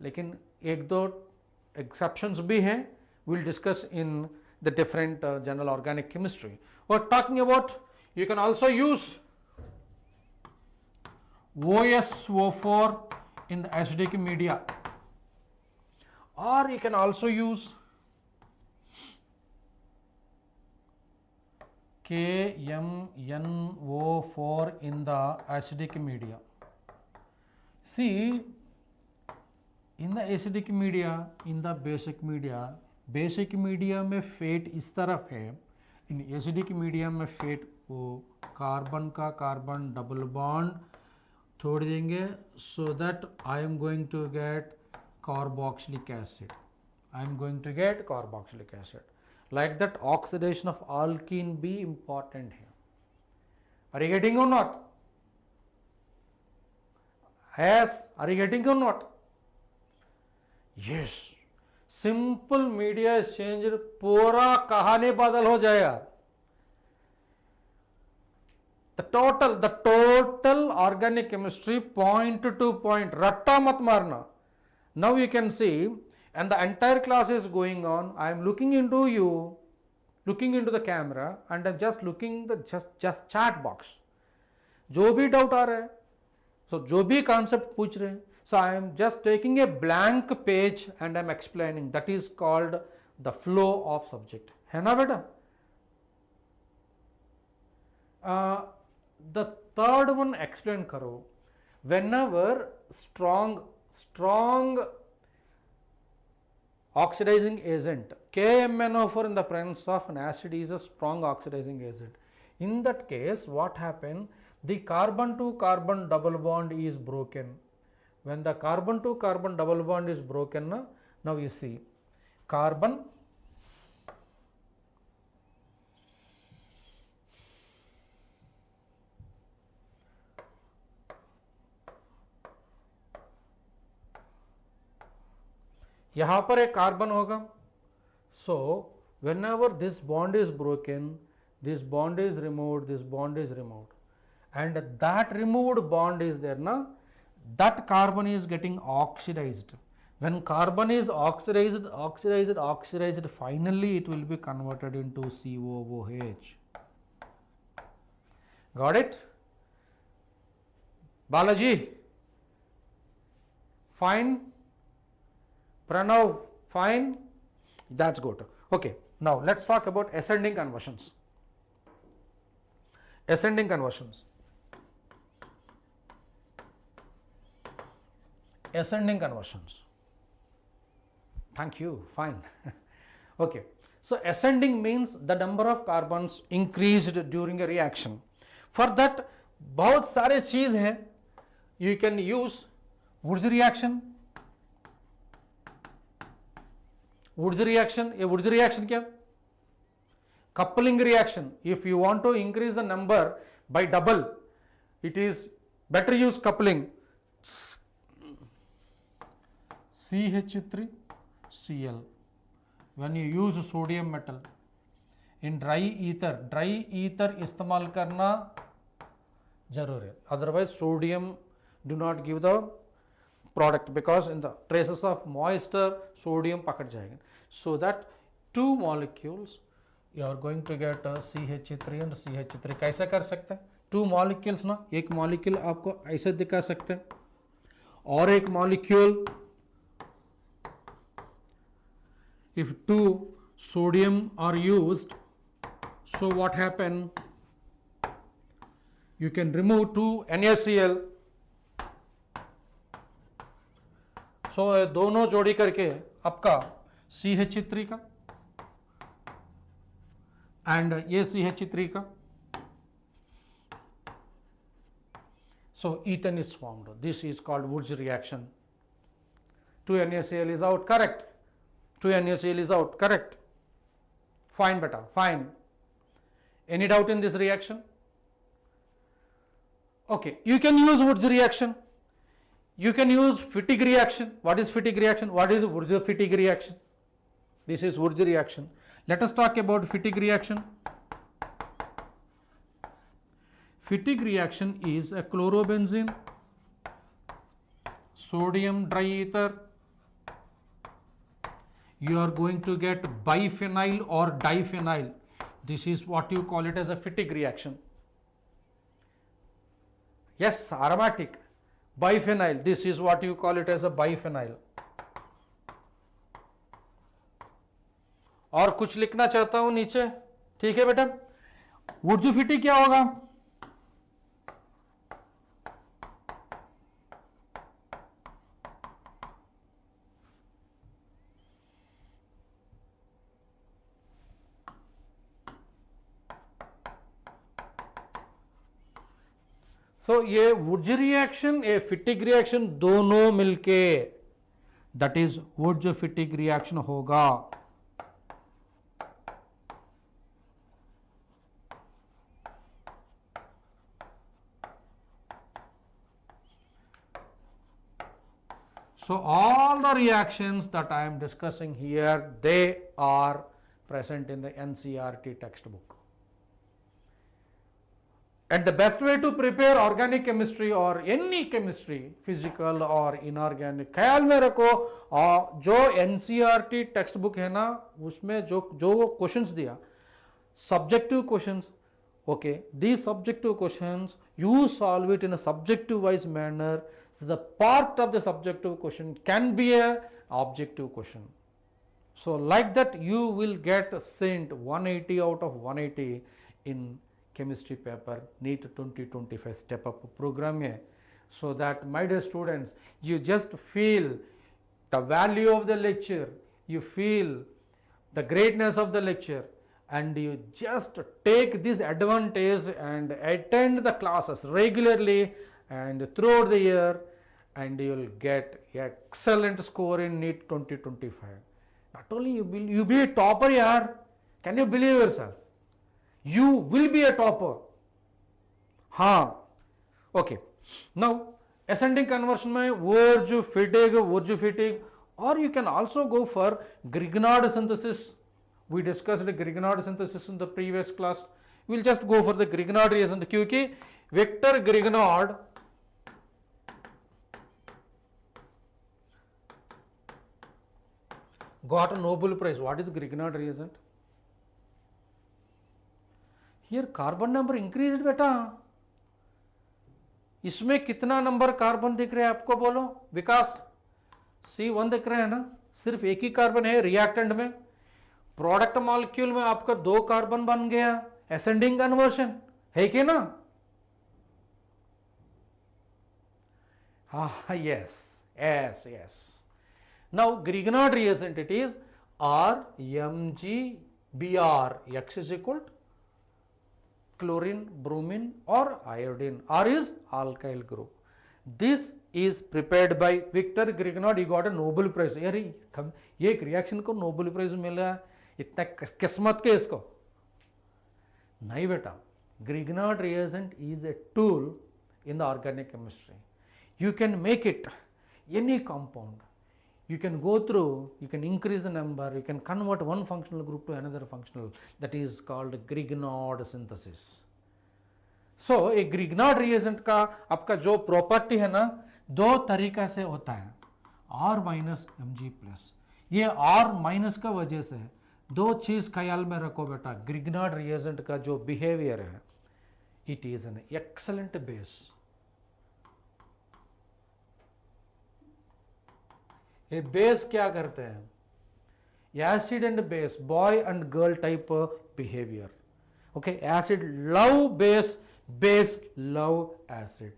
लेकिन एक दो exceptions भी हैं. We'll discuss in the different general organic chemistry. We're talking about, you can also use OSO4 in the acidic media, or you can also use KMNO4 in the acidic media. See, in the acidic media, in the basic media में fate इस तरफ है, in acidic media में fate वो carbon का carbon double bond छोड़ देंगे, so that I am going to get carboxylic acid. I am going to get carboxylic acid. Like that, oxidation of alkene be important here. Are you getting or not? Yes, are you getting or not? Yes. Simple media exchange पूरा कहानी बदल हो जाएगा. The total organic chemistry point to point, रट्टा मत मारना. Now you can see, and the entire class is going on. I am looking into you, looking into the camera, and I'm just looking the just chat box. जो भी doubt आ रहा है, so जो भी concept पूछ रहे हैं, so I am just taking a blank page and I am explaining. That is called the flow of subject. है ना बेटा? The third one explain करो. Whenever strong oxidizing agent, KMNO4 in the presence of an acid is a strong oxidizing agent. In that case, what happened? The carbon to carbon double bond is broken. When the carbon to carbon double bond is broken, now you see carbon यहाँ पर एक carbon होगा. So whenever this bond is broken, this bond is removed, this bond is removed, and that removed bond is there na, that carbon is getting oxidized. When carbon is oxidized, finally it will be converted into COOH. Got it? Balaji, fine. Pranav, fine. That's good. Okay. Now let's talk about ascending conversions. Ascending conversions. Ascending conversions. Thank you, fine. Okay, so ascending means the number of carbons increased during a reaction. For that बहुत सारे चीज हैं. You can use Wurtz reaction. Wurtz reaction, ये Wurtz reaction क्या? Coupling reaction. If you want to increase the number by double, it is better use coupling. CH3Cl. When you use sodium metal in dry ether इस्तेमाल करना जरूर है. Otherwise sodium do not give the product because in the traces of moisture sodium पकड़ जाएगा. So that two molecules you are going to get CH3 and CH3. कैसे कर सकते हैं? Two molecules ना, एक molecule आपको ऐसे दिखा सकते हैं और एक molecule, if two sodium are used, so what happen? You can remove two NaCl. So दोनों जोड़ी करके आपका CH3 का and ये CH3 का, so ethane is formed. This is called Wurtz reaction. 2 NaCl is out, correct. 2 NaCl is out, correct. Fine beta, fine. Any doubt in this reaction? Okay, you can use Wurtz reaction. You can use fatigue reaction. What is fatigue reaction? What is Wurtz fatigue reaction? This is Wurtz reaction. Let us talk about fatigue reaction. Fatigue reaction is a chlorobenzene, sodium triether. You are going to get biphenyl or diphenyl. This is what you call it as a fatigue reaction. Yes, aromatic. Biphenyl. This is what you call it as a biphenyl. और कुछ लिखना चाहता हूं नीचे, ठीक है बेटा? वुर्त्ज fatigue क्या होगा? सो ये वुर्त्ज रिएक्शन, ये फिटिग रिएक्शन दोनों मिलके दैट इज वुर्त्ज फिटिग रिएक्शन होगा. So all the reactions that I am discussing here, they are present in the NCERT textbook. And the best way to prepare organic chemistry or any chemistry, physical or inorganic, ख्याल में रखो जो NCERT textbook है ना, उसमें जो questions दिया, subjective questions, okay, these subjective questions you solve it in a subjective wise manner. So the part of the subjective question can be a objective question. So like that you will get sent 180 out of 180 in chemistry paper NEET 2025 step up program hai. So that my dear students, you just feel the value of the lecture, you feel the greatness of the lecture, and you just take this advantage and attend the classes regularly and throughout the year, and you will get excellent score in NEET 2025. Not only you will be a topper yaar, can you believe yourself? You will be a topper. हाँ, okay. Now ascending conversion में Wurtz fatigue, or you can also go for Grignard synthesis. We discussed the Grignard synthesis in the previous class. We will just go for the Grignard reagent क्योंकि Victor Grignard got a Nobel Prize. What is Grignard reagent? Here carbon number increased बेटा. इसमें कितना number carbon दिख रहे हैं आपको बोलो विकास? C1 दिख रहे हैं ना, सिर्फ एक ही कार्बन है रिएक्टेंट में. प्रोडक्ट मॉलिक्यूल में आपका 2 कार्बन बन गया, असेंडिंग कन्वर्शन है कि ना? Yes. Now Grignard reagent, it is RMgBr. X is equal to chlorine, bromine or iodine. R is alkyl group. This is prepared by Victor Grignard. He got a Nobel Prize. ये एक reaction को Nobel prize मिला, इतना किस्मत के इसको नहीं बेटा. Grignard reagent is a tool in the organic chemistry. You can make it any compound. You can go through, you can increase the number, you can convert one functional group to another functional. That is called Grignard synthesis. So a Grignard reagent का आपका जो property है ना, 2 तरीका से होता है, R minus Mg plus. ये R माइनस का वजह से 2 चीज ख्याल में रखो बेटा. Grignard reagent का जो बिहेवियर है, it is an excellent base. ये बेस क्या करते हैं? Acid and base, boy and girl type behaviour. Okay, acid love base, base love acid.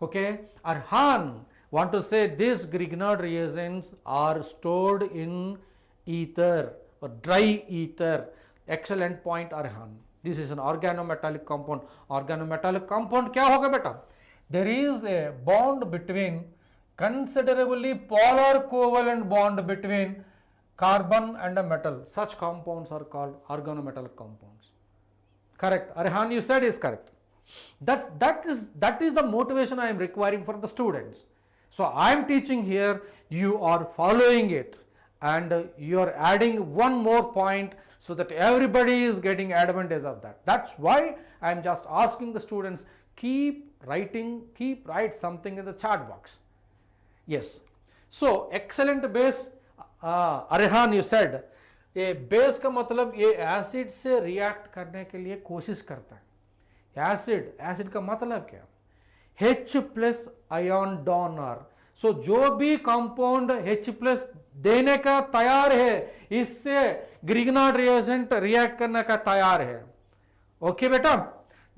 Okay, Arhan want to say this Grignard reagents are stored in ether or dry ether. Excellent point, Arhan. This is an organometallic compound. Organometallic compound क्या होगा बेटा? There is a bond between, considerably polar covalent bond between carbon and a metal. Such compounds are called organometallic compounds. Correct. Arhan, you said is correct. That is the motivation I am requiring for the students. So I am teaching here, you are following it, and you are adding one more point so that everybody is getting advantage of that. That's why I am just asking the students, keep write something in the chat box. Yes. So excellent base, Arhan you said, ये base का मतलब ये acid से react करने के लिए कोशिश करता है. एसिड का मतलब क्या? H plus ion donor. So जो भी कंपाउंड H प्लस देने का तैयार है, इससे ग्रिग्नार्ड रिएजेंट रिएक्ट करने का तैयार है. ओके बेटा.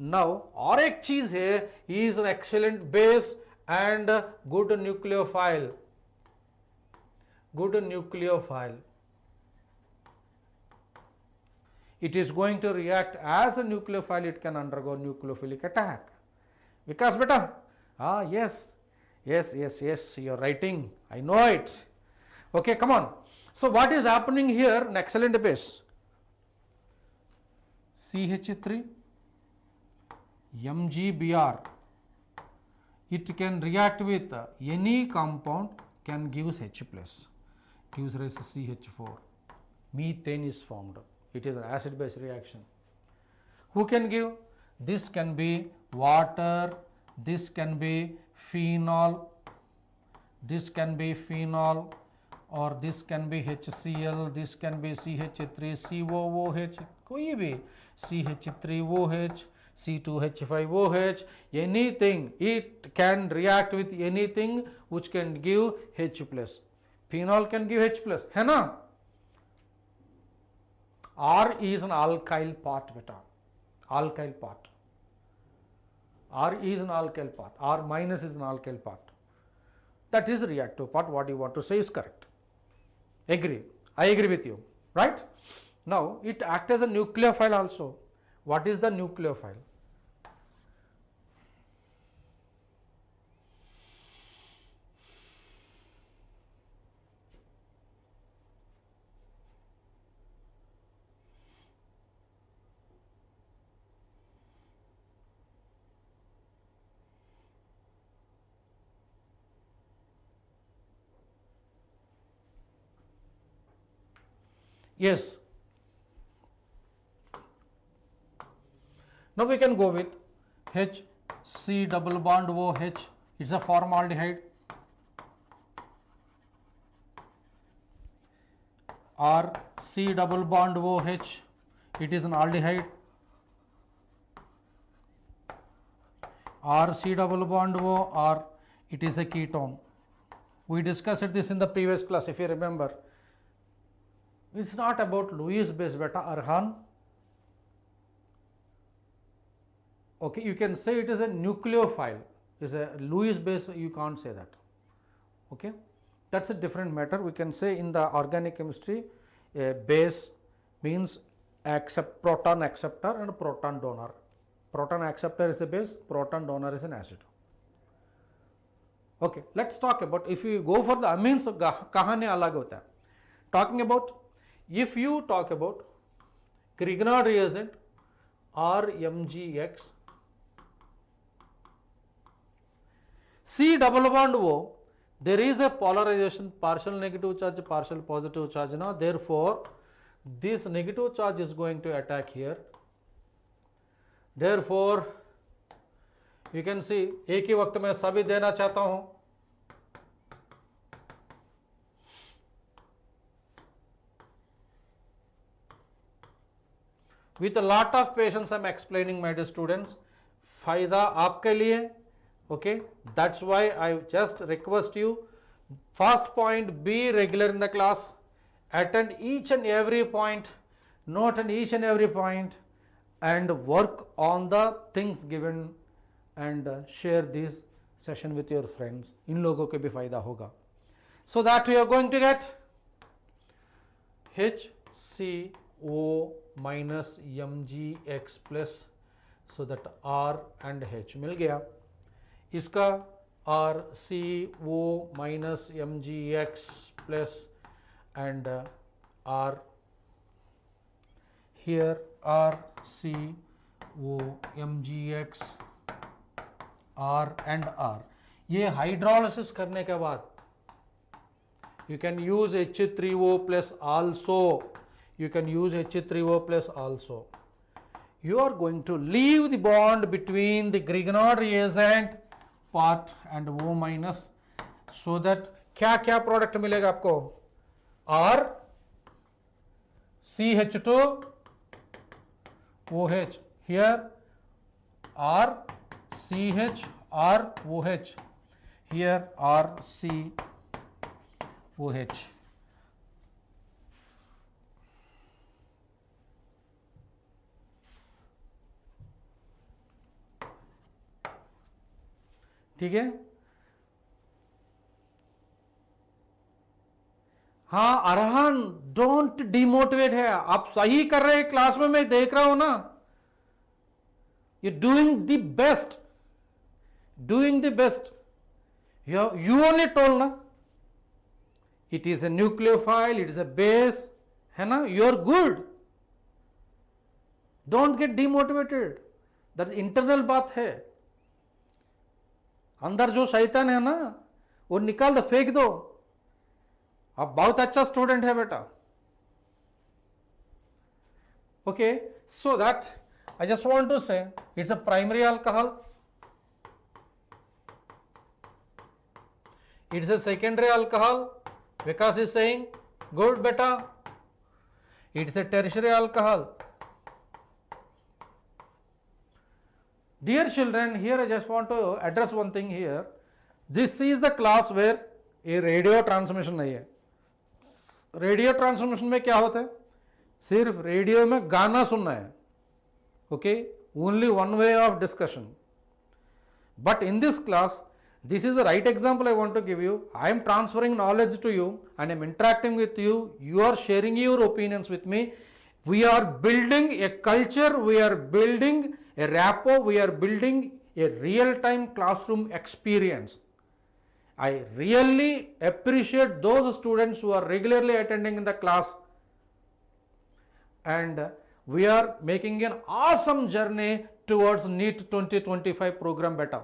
नाउ और एक चीज है, is an excellent base and good nucleophile. It is going to react as a nucleophile. It can undergo nucleophilic attack. Vikas beta? Yes, you are writing, I know it. Okay, come on. So what is happening here? An excellent base, CH3 MgBr. It can react with any compound, can gives H plus, gives rise to CH4. Methane is formed. It is an acid base reaction. Who can give? This can be water, this can be phenol, or this can be HCl, this can be CH3 COOH, कोई भी CH3OH, C2H5OH, anything. It can react with anything which can give H plus. Phenol can give H plus, है ना? R is an alkyl part beta. R is an alkyl part. R minus is an alkyl part. That is the reactive part. What you want to say is correct. Agree. I agree with you. Right? Now it acts as a nucleophile also. What is the nucleophile? Yes. Now we can go with HC double bond OH. It's a formaldehyde. Or C double bond OH. It is an aldehyde. Or C double bond O, or it is a ketone. We discussed this in the previous class, if you remember. It's not about Lewis base beta, Arhan. Okay, you can say it is a nucleophile. Is a Lewis base, you can't say that. Okay, that's a different matter. We can say in the organic chemistry, a base means proton acceptor and proton donor. Proton acceptor is a base, proton donor is an acid. Okay, let's talk about, if you go for the amines, kahane alag hota hai. Talking about, if you talk about Grignard reagent RMgX, C double bond O, there is a polarization, partial negative charge, partial positive charge. Now, therefore, this negative charge is going to attack here. Therefore, you can see एक ही वक्त में सभी देना चाहता हूं. With a lot of patience, I am explaining, my dear students. फायदा आपके लिए. Okay, that's why I just request you. First point, be regular in the class. Attend each and every point. Note on each and every point. And work on the things given and share this session with your friends. इन लोगों के भी फायदा होगा. So that we are going to get HCO minus MgX plus, so that R and H मिल गया. इसका RCO minus MgX plus and R here RCO MgX R and R. ये hydrolysis करने के बाद you can use H3O plus also. You can use H3O plus also. You are going to leave the bond between the Grignard reagent part and O minus, so that क्या product मिलेगा आपको? R CH2 OH. Here R CH R OH. Here R C OH. ठीक है. हाँ Arhan, don't demotivate है, आप सही कर रहे हैं क्लास में, मैं देख रहा हूं ना. You doing the best, doing the best. You only told ना, it is a nucleophile, it is a base, है ना. You are good, don't get demotivated. That internal बात है. अंदर जो शैतान है ना, वो निकाल दो, फेंक दो. आप बहुत अच्छा स्टूडेंट है बेटा. Okay, so that I just want to say it's a primary alcohol, it's a secondary alcohol. Vikas is saying good बेटा. It's a tertiary alcohol. Dear children, here I just want to address one thing here. This is the class where a radio transmission नहीं है. Radio transmission में क्या होता है? सिर्फ radio में गाना सुनना है. Okay, only one way of discussion. But in this class, this is the right example I want to give you. I am transferring knowledge to you and I am interacting with you. You are sharing your opinions with me. We are building a culture, we are building a rapport, we are building a real-time classroom experience. I really appreciate those students who are regularly attending in the class, and we are making an awesome journey towards NEET 2025 program better.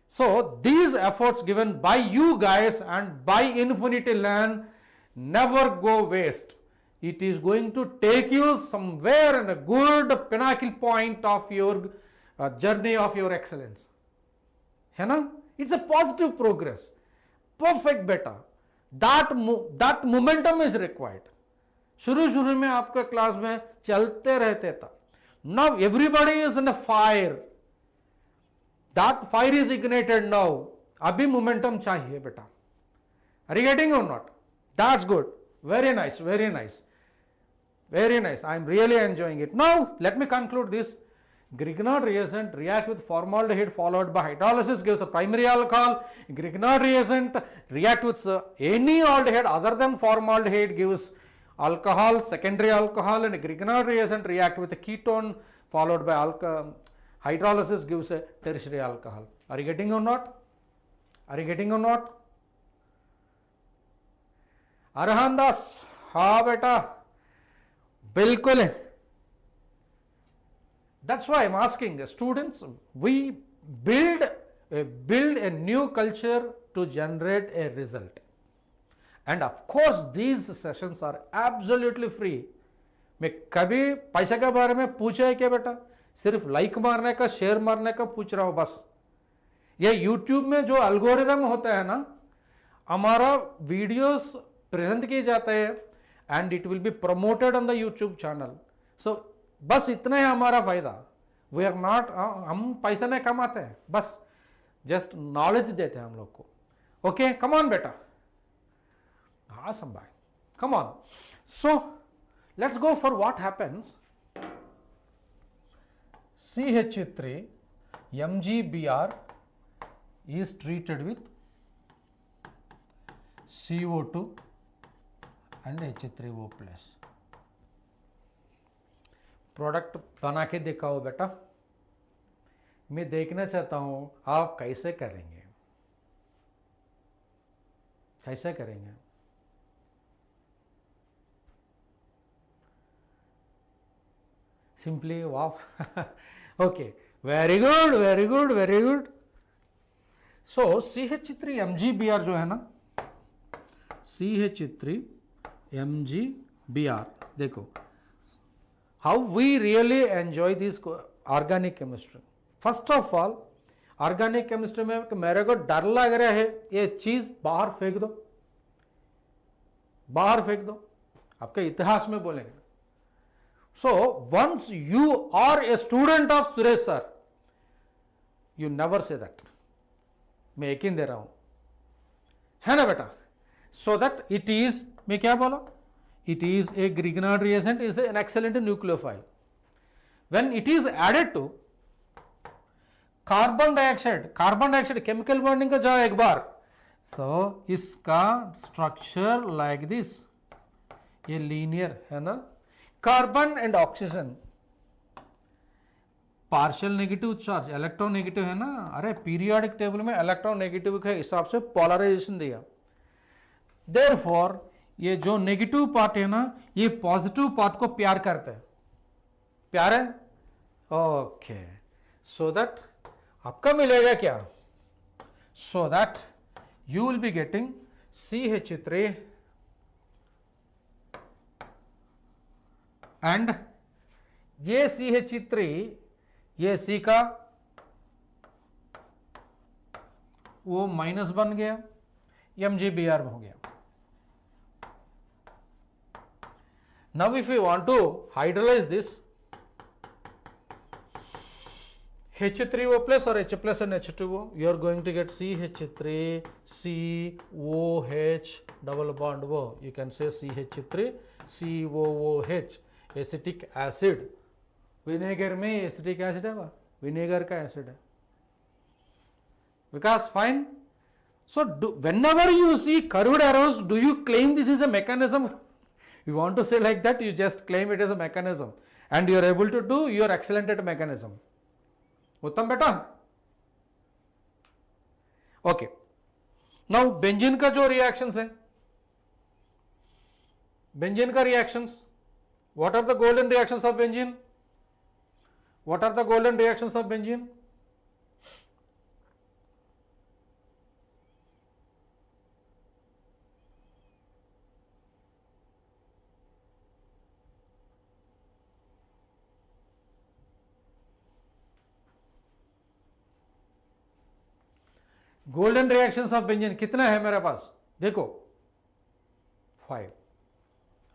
So these efforts given by you guys and by Infinity Learn never go waste. It is going to take you somewhere in a good pinnacle point of your journey of your excellence. है ना? It's a positive progress. Perfect beta. That momentum is required. शुरू में आपके class में चलते रहते था. Now everybody is in a fire. That fire is ignited now. अभी momentum चाहिए बेटा. Are you getting or not? That's good. Very nice, very nice. Very nice. I am really enjoying it. Now, let me conclude this. Grignard reagent react with formaldehyde followed by hydrolysis gives a primary alcohol. Grignard reagent react with any aldehyde other than formaldehyde gives alcohol, secondary alcohol, and Grignard reagent react with a ketone followed by hydrolysis gives a tertiary alcohol. Are you getting or not? Are you getting or not? Arhan Das, हाँ बेटा, बिल्कुल. That's why I'm asking students, we build a new culture to generate a result. And of course, these sessions are absolutely free. मैं कभी पैसे के बारे में पूछा है क्या बेटा? सिर्फ लाइक मारने का, शेयर मारने का पूछ रहा हूँ बस. ये YouTube में जो एल्गोरिदम होता है ना, हमारा वीडियोस प्रेजेंट किए जाते हैं and it will be promoted on the YouTube channel. So बस इतना है हमारा फायदा. वी आर नॉट, हम पैसा नहीं कमाते हैं, बस जस्ट नॉलेज देते हैं हम लोग को. ओके, कम ऑन बेटा. हाँ संभाई, come on. So let's go for what happens. CH3 MgBr is treated with CO2 and H3O plus. Product बना के दिखाओ बेटा. मैं देखना चाहता हूं आप कैसे करेंगे, कैसे करेंगे. Simply wow. Okay, very good, very good, very good. So CH3 MgBr जो है ना, CH3 MgBr, देखो how we really enjoy this organic chemistry. First of all, organic chemistry में मेरे को डर लग रहा है, ये चीज बाहर फेंक दो, बाहर फेंक दो, आपके इतिहास में बोलेंगे. So once you are a student of Suresh Sir, you never say that. मैं यकीन दे रहा हूं, है ना बेटा. So that it is, मैं क्या बोला, it is a Grignard reagent, is an excellent nucleophile. When it is added to carbon dioxide chemical bonding का जाओ एक बार. सो इसका स्ट्रक्चर लाइक दिस, ये लीनियर है ना. Carbon and oxygen, partial negative charge, electron negative है ना. अरे पीरियोडिक टेबल में इलेक्ट्रॉन नेगेटिव के हिसाब से पोलराइजेशन दिया. देयरफॉर ये जो नेगेटिव पार्ट है ना, ये पॉजिटिव पार्ट को प्यार करते हैं. प्यार है. ओके, सो दैट आपका मिलेगा क्या, so that you will be getting CH3 and ये CH3, ये C का वो माइनस बन गया, MgBr हो गया. Now if you want to hydrolyze this H3O plus or H plus and H2O, you are going to get CH3 COH double bond O. You can say CH3 COOH, acetic acid. Vinegar में acetic acid है, vinegar का acid है. विकास, fine. So whenever you see curved arrows, do you claim this is a mechanism? You want to say like that, you just claim it as a mechanism and you are able to do, you are excellent at mechanism. उत्तम बेटा. Okay, now benzene का जो reactions है, benzene का reactions, what are the golden reactions of benzene, what are the golden reactions of benzene. Golden reactions of benzene कितना है मेरे पास, देखो 5,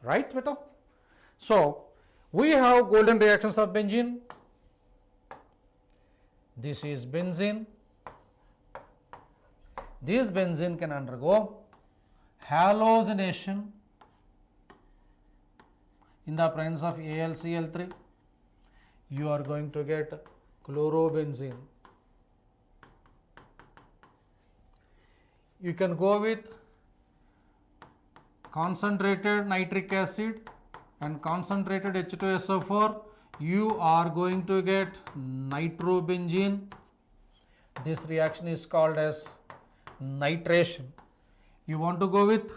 राइट बेटा. So we have golden reactions of benzene. This is benzene. This benzene can undergo halogenation in the presence of AlCl3, you are going to get chlorobenzene. You can go with concentrated nitric acid and concentrated H2SO4, you are going to get nitrobenzene. This reaction is called as nitration. You want to go with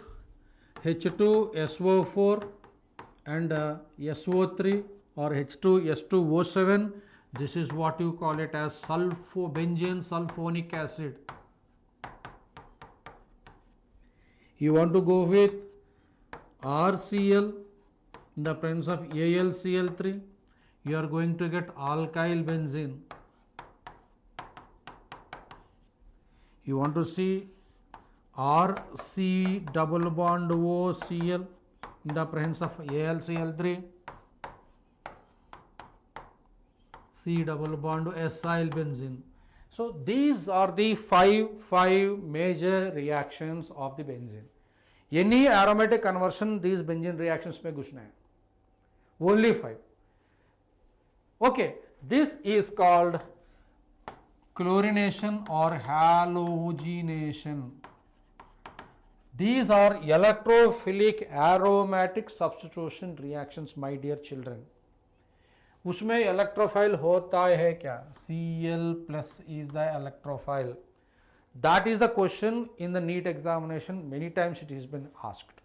H2SO4 and SO3 or H2S2O7. This is what you call it as benzene sulfonic acid. You want to go with RCl in the presence of AlCl3, you are going to get alkyl benzene. You want to see RC double bond OCl in the presence of AlCl3, C double bond acyl benzene. So these are the five major reactions of the benzene. Any aromatic conversion, these benzene reactions may घुसना है. Only 5. Okay, this is called chlorination or halogenation. These are electrophilic aromatic substitution reactions, my dear children. उसमें electrophile होता है क्या? Cl plus is the electrophile. That is the question in the NEET examination. Many times it has been asked.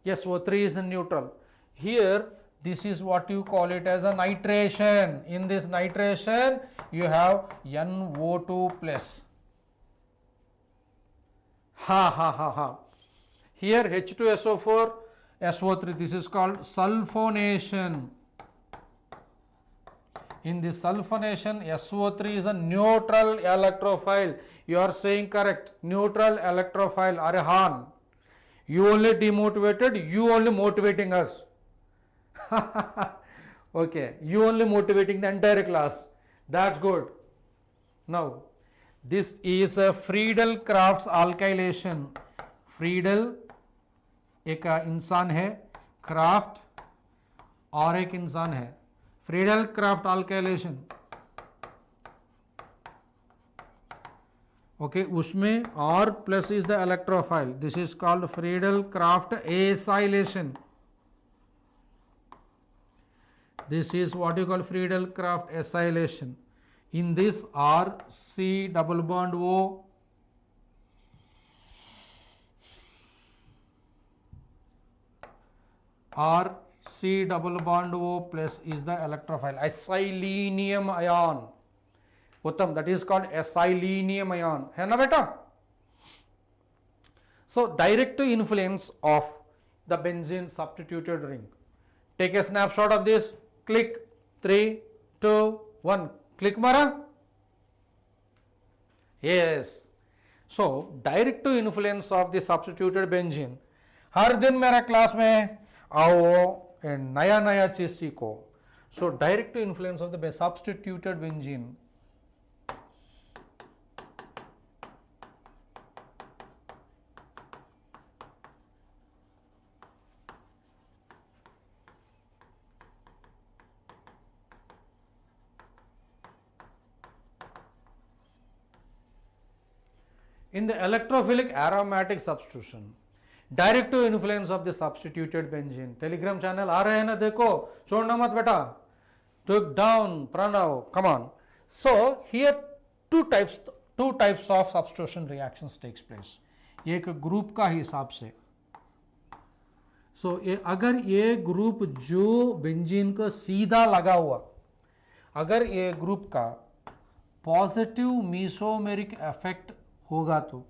Yes, O3 is a neutral. Here, this is what you call it as a nitration. In this nitration, you have NO2 plus. Here, H2SO4, SO3, this is called sulfonation. In this sulfonation, SO3 is a neutral electrophile. You are saying correct. Neutral electrophile. Arhan, you only demotivated, you only motivating us. Okay, you only motivating the entire class. That's good. Now, this is a Friedel-Crafts alkylation. Friedel एक इंसान है, craft और एक इंसान है. Friedel craft alkylation. Okay, उसमें R plus is the electrophile. This is called Friedel-Crafts acylation. This is what you call Friedel-Crafts acylation. In this R, C double bond O, R, C double bond O plus is the electrophile. Acylenium ion. Uttam, that is called acylenium ion. है ना बेटा? So direct influence of the benzene substituted ring. Take a snapshot of this. Click. 3, 2, 1. Click Mara. Yes. So direct influence of the substituted benzene. हर दिन मेरा class में आओ नया नया चीज सीखो. So direct influence of the substituted benzene. In the electrophilic aromatic substitution, direct influence of the substituted benzene. Telegram channel आ रहे हैं ना, देखो, छोड़ना मत बेटा. Took down, Pranav, come on. So here two types of substitution reactions takes place. एक group का हिसाब से. So अगर ये ग्रुप जो बेंजीन को सीधा लगा हुआ, अगर ये ग्रुप का पॉजिटिव मीसोमेरिक इफेक्ट होगा तो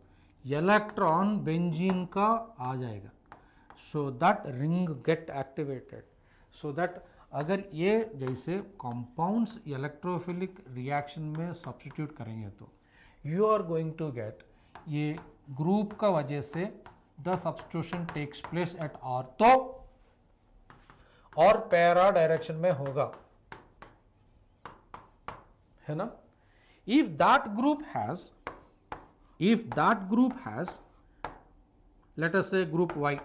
इलेक्ट्रॉन बेंजीन का आ जाएगा. So that ring get activated. So that अगर ये जैसे कंपाउंड्स इलेक्ट्रोफिलिक रिएक्शन में सब्स्टिट्यूट करेंगे तो you are going to get ये ग्रुप का वजह से the substitution takes place at ortho और पैरा डायरेक्शन में होगा, है ना. If that group has let us say group Y,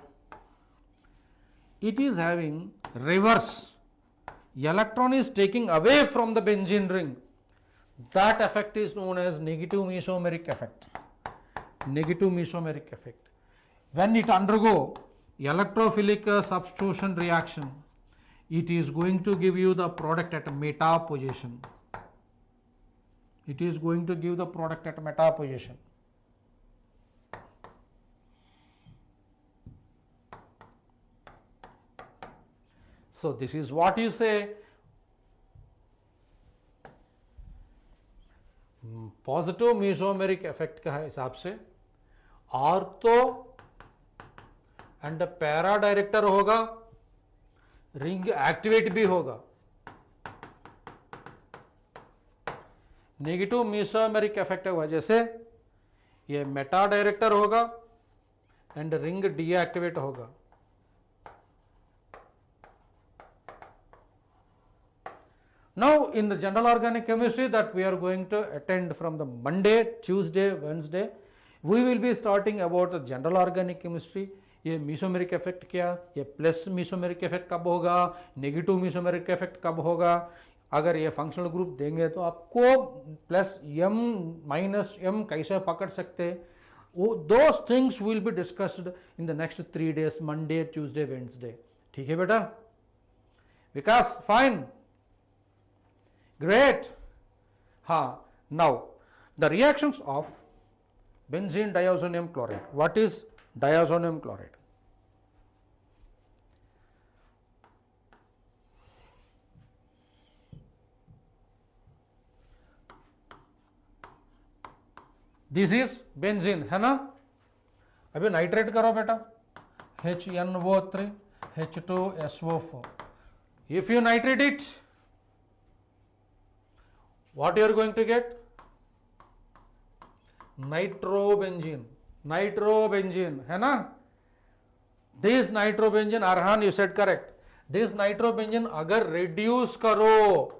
it is having reverse. Electron is taking away from the benzene ring. That effect is known as negative mesomeric effect. Negative mesomeric effect. When it undergo electrophilic substitution reaction, it is going to give you the product at meta position. It is going to give the product at meta position. So this is what you say positive mesomeric effect का हिसाब से ortho and para director होगा, ring activate भी होगा. Negative mesomeric effect की वजह से ये मेटा डायरेक्टर होगा एंड रिंग डीएक्टिवेट होगा. Now in the general organic chemistry that we are going to attend from the Monday, Tuesday, Wednesday, we will be starting about the general organic chemistry. ये mesomeric effect क्या, ये plus mesomeric effect कब होगा, negative mesomeric effect कब होगा. अगर ये functional group देंगे तो आपको प्लस एम माइनस एम कैसे पकड़ सकते हैं, वो those things will be discussed in the next 3 days, Monday, Tuesday, Wednesday. ठीक है बेटा? विकास fine, great. Now the reactions of benzene diazonium chloride. What is diazonium chloride? This is benzene है ना. अभी नाइट्रेट करो बेटा, HNO3 H2SO4. If you nitrate it, what you are going to get? Nitrobenzene. Nitrobenzene है ना. This nitrobenzene, Arhan you said correct. This nitrobenzene अगर reduce करो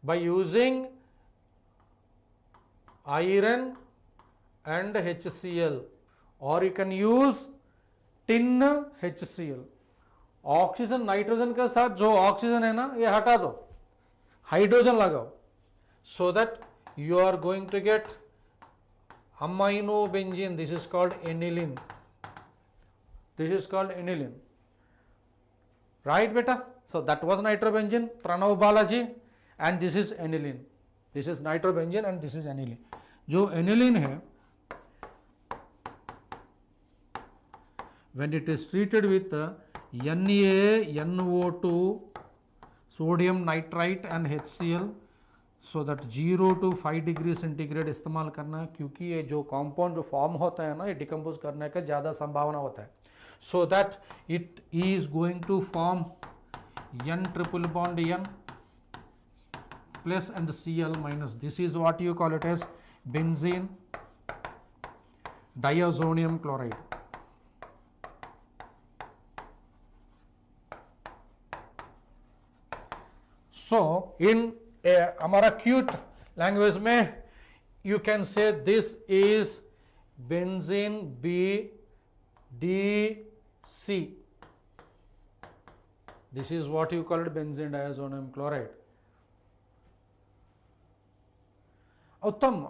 by using iron and HCl, or you can use tin HCl. Oxygen nitrogen के साथ जो oxygen है ना ये हटा दो, हाइड्रोजन लगाओ, so that you are going to get amino benzene. This is called aniline. This is called aniline, right beta? So that was nitrobenzene, Pranav Balaji, and this is aniline. This is nitrobenzene and this is aniline. जो aniline है, when it is treated with NaNO2, sodium nitrite and HCl, so that 0 to 5 degree centigrade इस्तेमाल करना है, क्योंकि ये जो compound जो form होता है ना ये डिकम्पोज करने का ज़्यादा संभावना होता है. So that it is going to form N triple bond N plus and Cl minus. This is what you call it as benzene diazonium chloride. So in हमारा क्यूट लैंग्वेज में you can say this is benzene BDC. This is what you call it benzene diazonium chloride. उत्तम,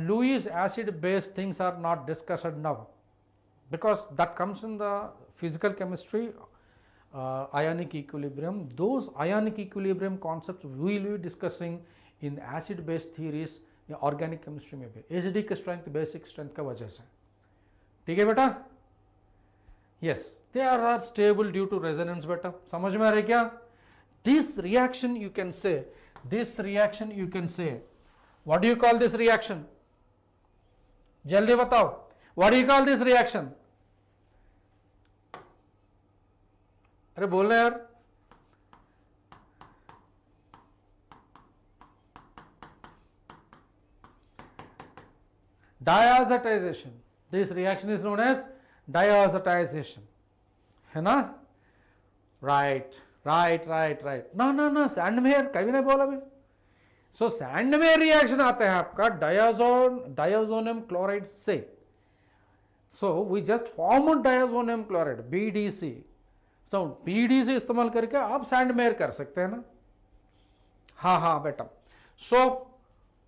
Lewis acid base things are not discussed now because that comes in the physical chemistry. Ionic equilibrium, those ionic equilibrium concepts we will be discussing in acid base theories या organic chemistry में भी. acidic strength basic strength का वजह से. ठीक है बेटा? yes, they are stable due to resonance. बेटा समझ में आ रहा है क्या? this reaction you can say, what do you call this reaction? जल्दी बताओ, what do you call this reaction? अरे बोल रहे यार. Diazotization. This reaction is known as diazotization. है ना? Right. ना सैंड में यार कभी नहीं बोला भी. सो सैंड में रिएक्शन आता है आपका डायazonium क्लोराइड से. So we just formed diazonium chloride BDC. तो BDC इस्तेमाल करके आप सैंडमेयर कर सकते हैं ना. हाँ हाँ बेटा. सो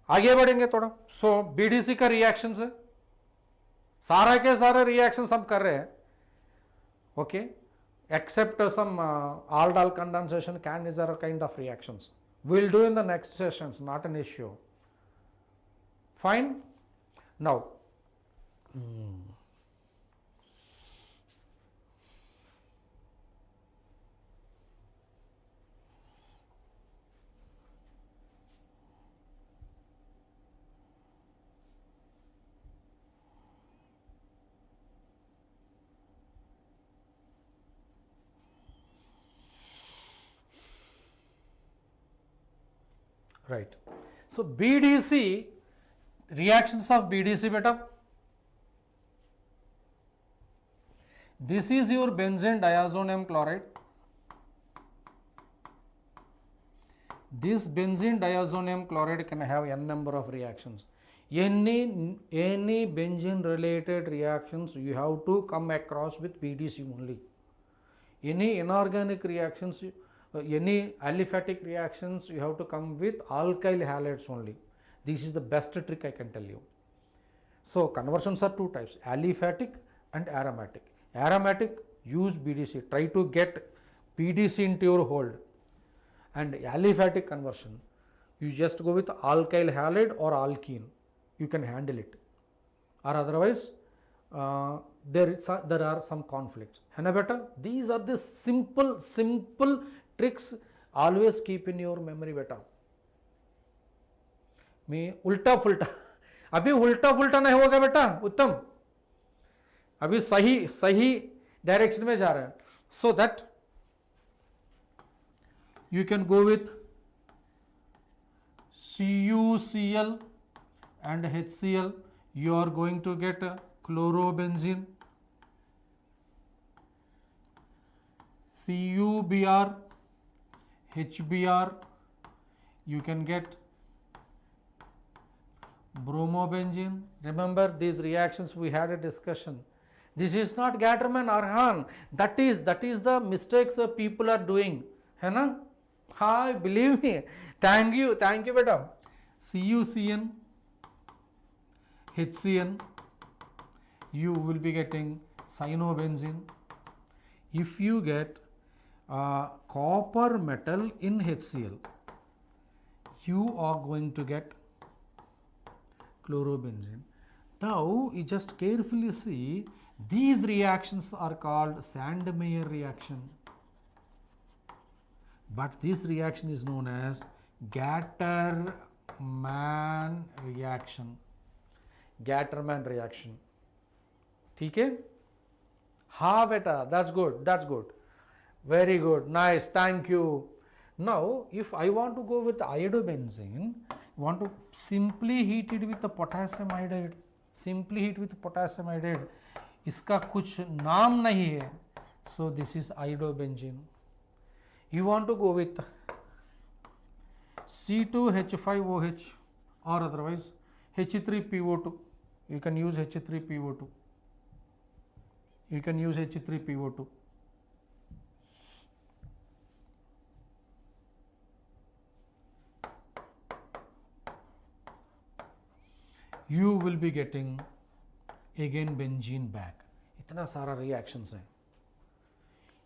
आगे बढ़ेंगे थोड़ा. सो BDC का रिएक्शन है, सारा के सारे रिएक्शन हम कर रहे हैं. Okay, except some aldol condensation, these are kind of reactions. We'll do in the next sessions, not an issue. Fine. Now, right. So BDC, reactions of BDC beta. This is your benzene diazonium chloride. This benzene diazonium chloride can have n number of reactions. Any benzene related reactions you have to come across with BDC only. Any inorganic reactions, any aliphatic reactions, you have to come with alkyl halides only. This is the best trick I can tell you. So conversions are two types, aliphatic and aromatic. Aromatic, use BDC, try to get BDC into your hold. And aliphatic conversion, you just go with alkyl halide or alkene, you can handle it. Or otherwise, there are some conflicts. Hai beta? These are the simple tricks, always keep in your memory beta. मैं उल्टा फुल्टा, अभी उल्टा फुल्टा नहीं होगा बेटा उत्तम, अभी सही डायरेक्शन में जा रहे हैं. So that you can go with CuCl and HCl, you are going to get chlorobenzene. CuBr, HBr, you can get bromobenzene. Remember these reactions we had a discussion. This is not Gatterman or Hahn. That is the mistakes the people are doing. है ना? हाँ, believe me. Thank you beta. CuCN, HCN, you will be getting cyanobenzene. If you get copper metal in HCl, you are going to get chlorobenzene. Now you just carefully see, these reactions are called Sandmeyer reaction, but this reaction is known as Gatterman reaction. Gatterman reaction. ठीक है? हाँ बेटा, that's good. Very good, nice, thank you. Now, if I want to go with iodobenzene, want to simply heat it with the potassium iodide. Simply heat with potassium iodide. इसका कुछ नाम नहीं है. So this is iodobenzene. You want to go with C2H5OH or otherwise H3PO2. You can use H3PO2. You will be getting again benzene back. इतना सारा reactions है.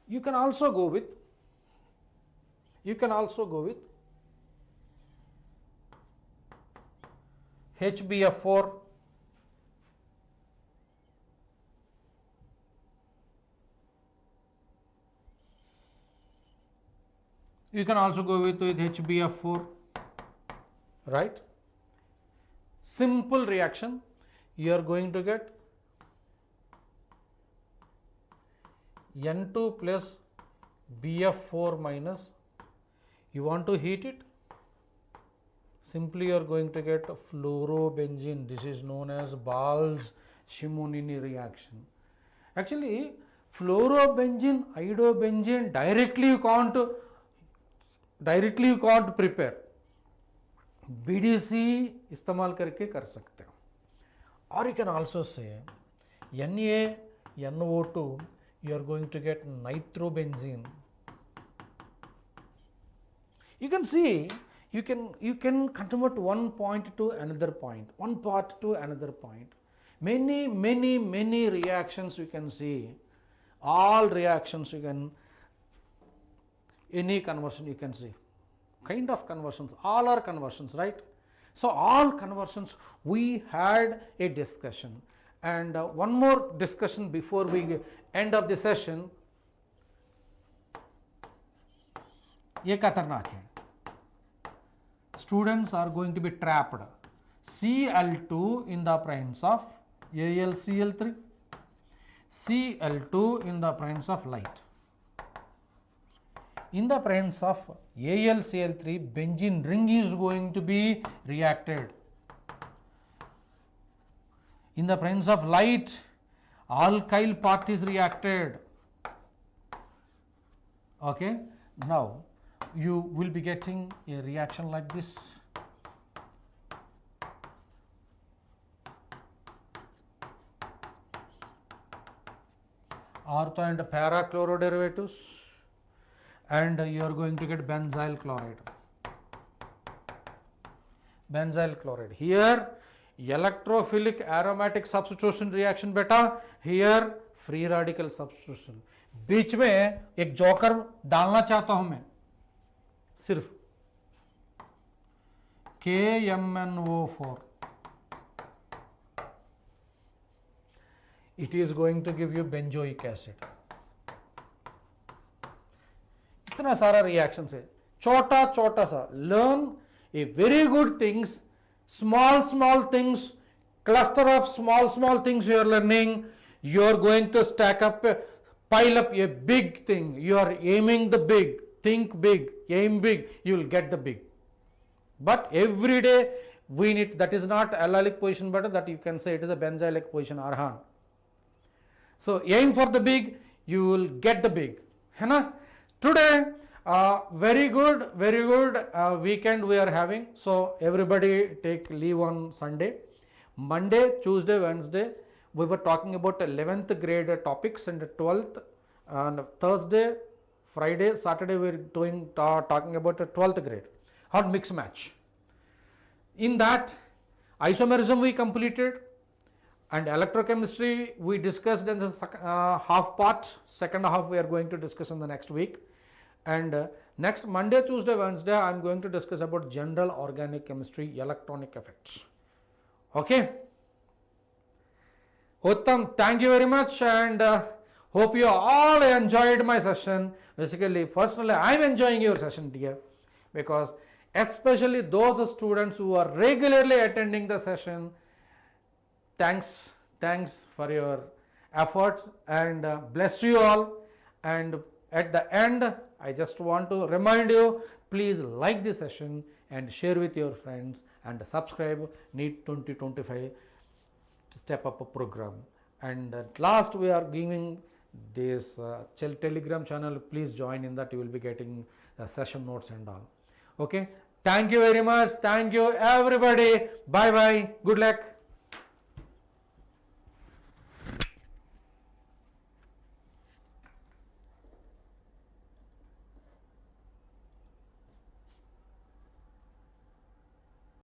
You can also go with HBF4, you can also go with HBF4, right? Simple reaction, you are going to get N2 plus BF4 minus, you want to heat it, simply you are going to get fluorobenzene. This is known as Bals-Simonini reaction. Actually, fluorobenzene, iodobenzene directly you can't prepare. BDC इस्तेमाल करके कर सकते हो. Or you can also say NaNO2, you are going to get nitrobenzene. You can see, you can convert one point to another point, one part to another point. Many reactions you can see. All reactions you can, any conversion you can see. Kind of conversions, all are conversions, right? So all conversions we had a discussion. And one more discussion before we end of the session. ये खतरनाक है. Students are going to be trapped. Cl2 in the presence of AlCl3, Cl2 in the presence of light. In the presence of AlCl3, benzene ring is going to be reacted. In the presence of light, alkyl part is reacted. Okay, now you will be getting a reaction like this. Ortho and para chloroderivatives, and you are going to get benzyl chloride. Benzyl chloride. Here electrophilic aromatic substitution reaction beta, here free radical substitution. बीच में एक joker डालना चाहता हूं मैं, सिर्फ KMnO4. It is going to give you benzoic acid. इतना सारा reactions है, छोटा छोटा सा. Learn a very good things, small things, cluster of small things you are learning. You are going to stack up, pile up a big thing. You are aiming the big, think big, aim big, you will get the big. But every day we need, that is not allylic position, but that you can say it is a benzylic position, arhan. So aim for the big, you will get the big. है ना? Today, very good weekend we are having. So everybody take leave on Sunday. Monday, Tuesday, Wednesday, we were talking about 11th grade topics, and 12th, and Thursday, Friday, Saturday we are doing talking about 12th grade or mix match. In that, isomerism we completed, and electrochemistry we discussed in the half part. Second half we are going to discuss in the next week. And next Monday, Tuesday, Wednesday I am going to discuss about general organic chemistry, electronic effects. Okay. Uttam, thank you very much, and hope you all enjoyed my session. Basically, personally I am enjoying your session, dear, because especially those students who are regularly attending the session, thanks for your efforts, and bless you all. And at the end, I just want to remind you, please like this session and share with your friends, and subscribe NEET 2025 Step Up program. And at last we are giving this Telegram channel. Please join in that, you will be getting session notes and all. Okay, thank you very much. Thank you everybody. Bye bye. Good luck.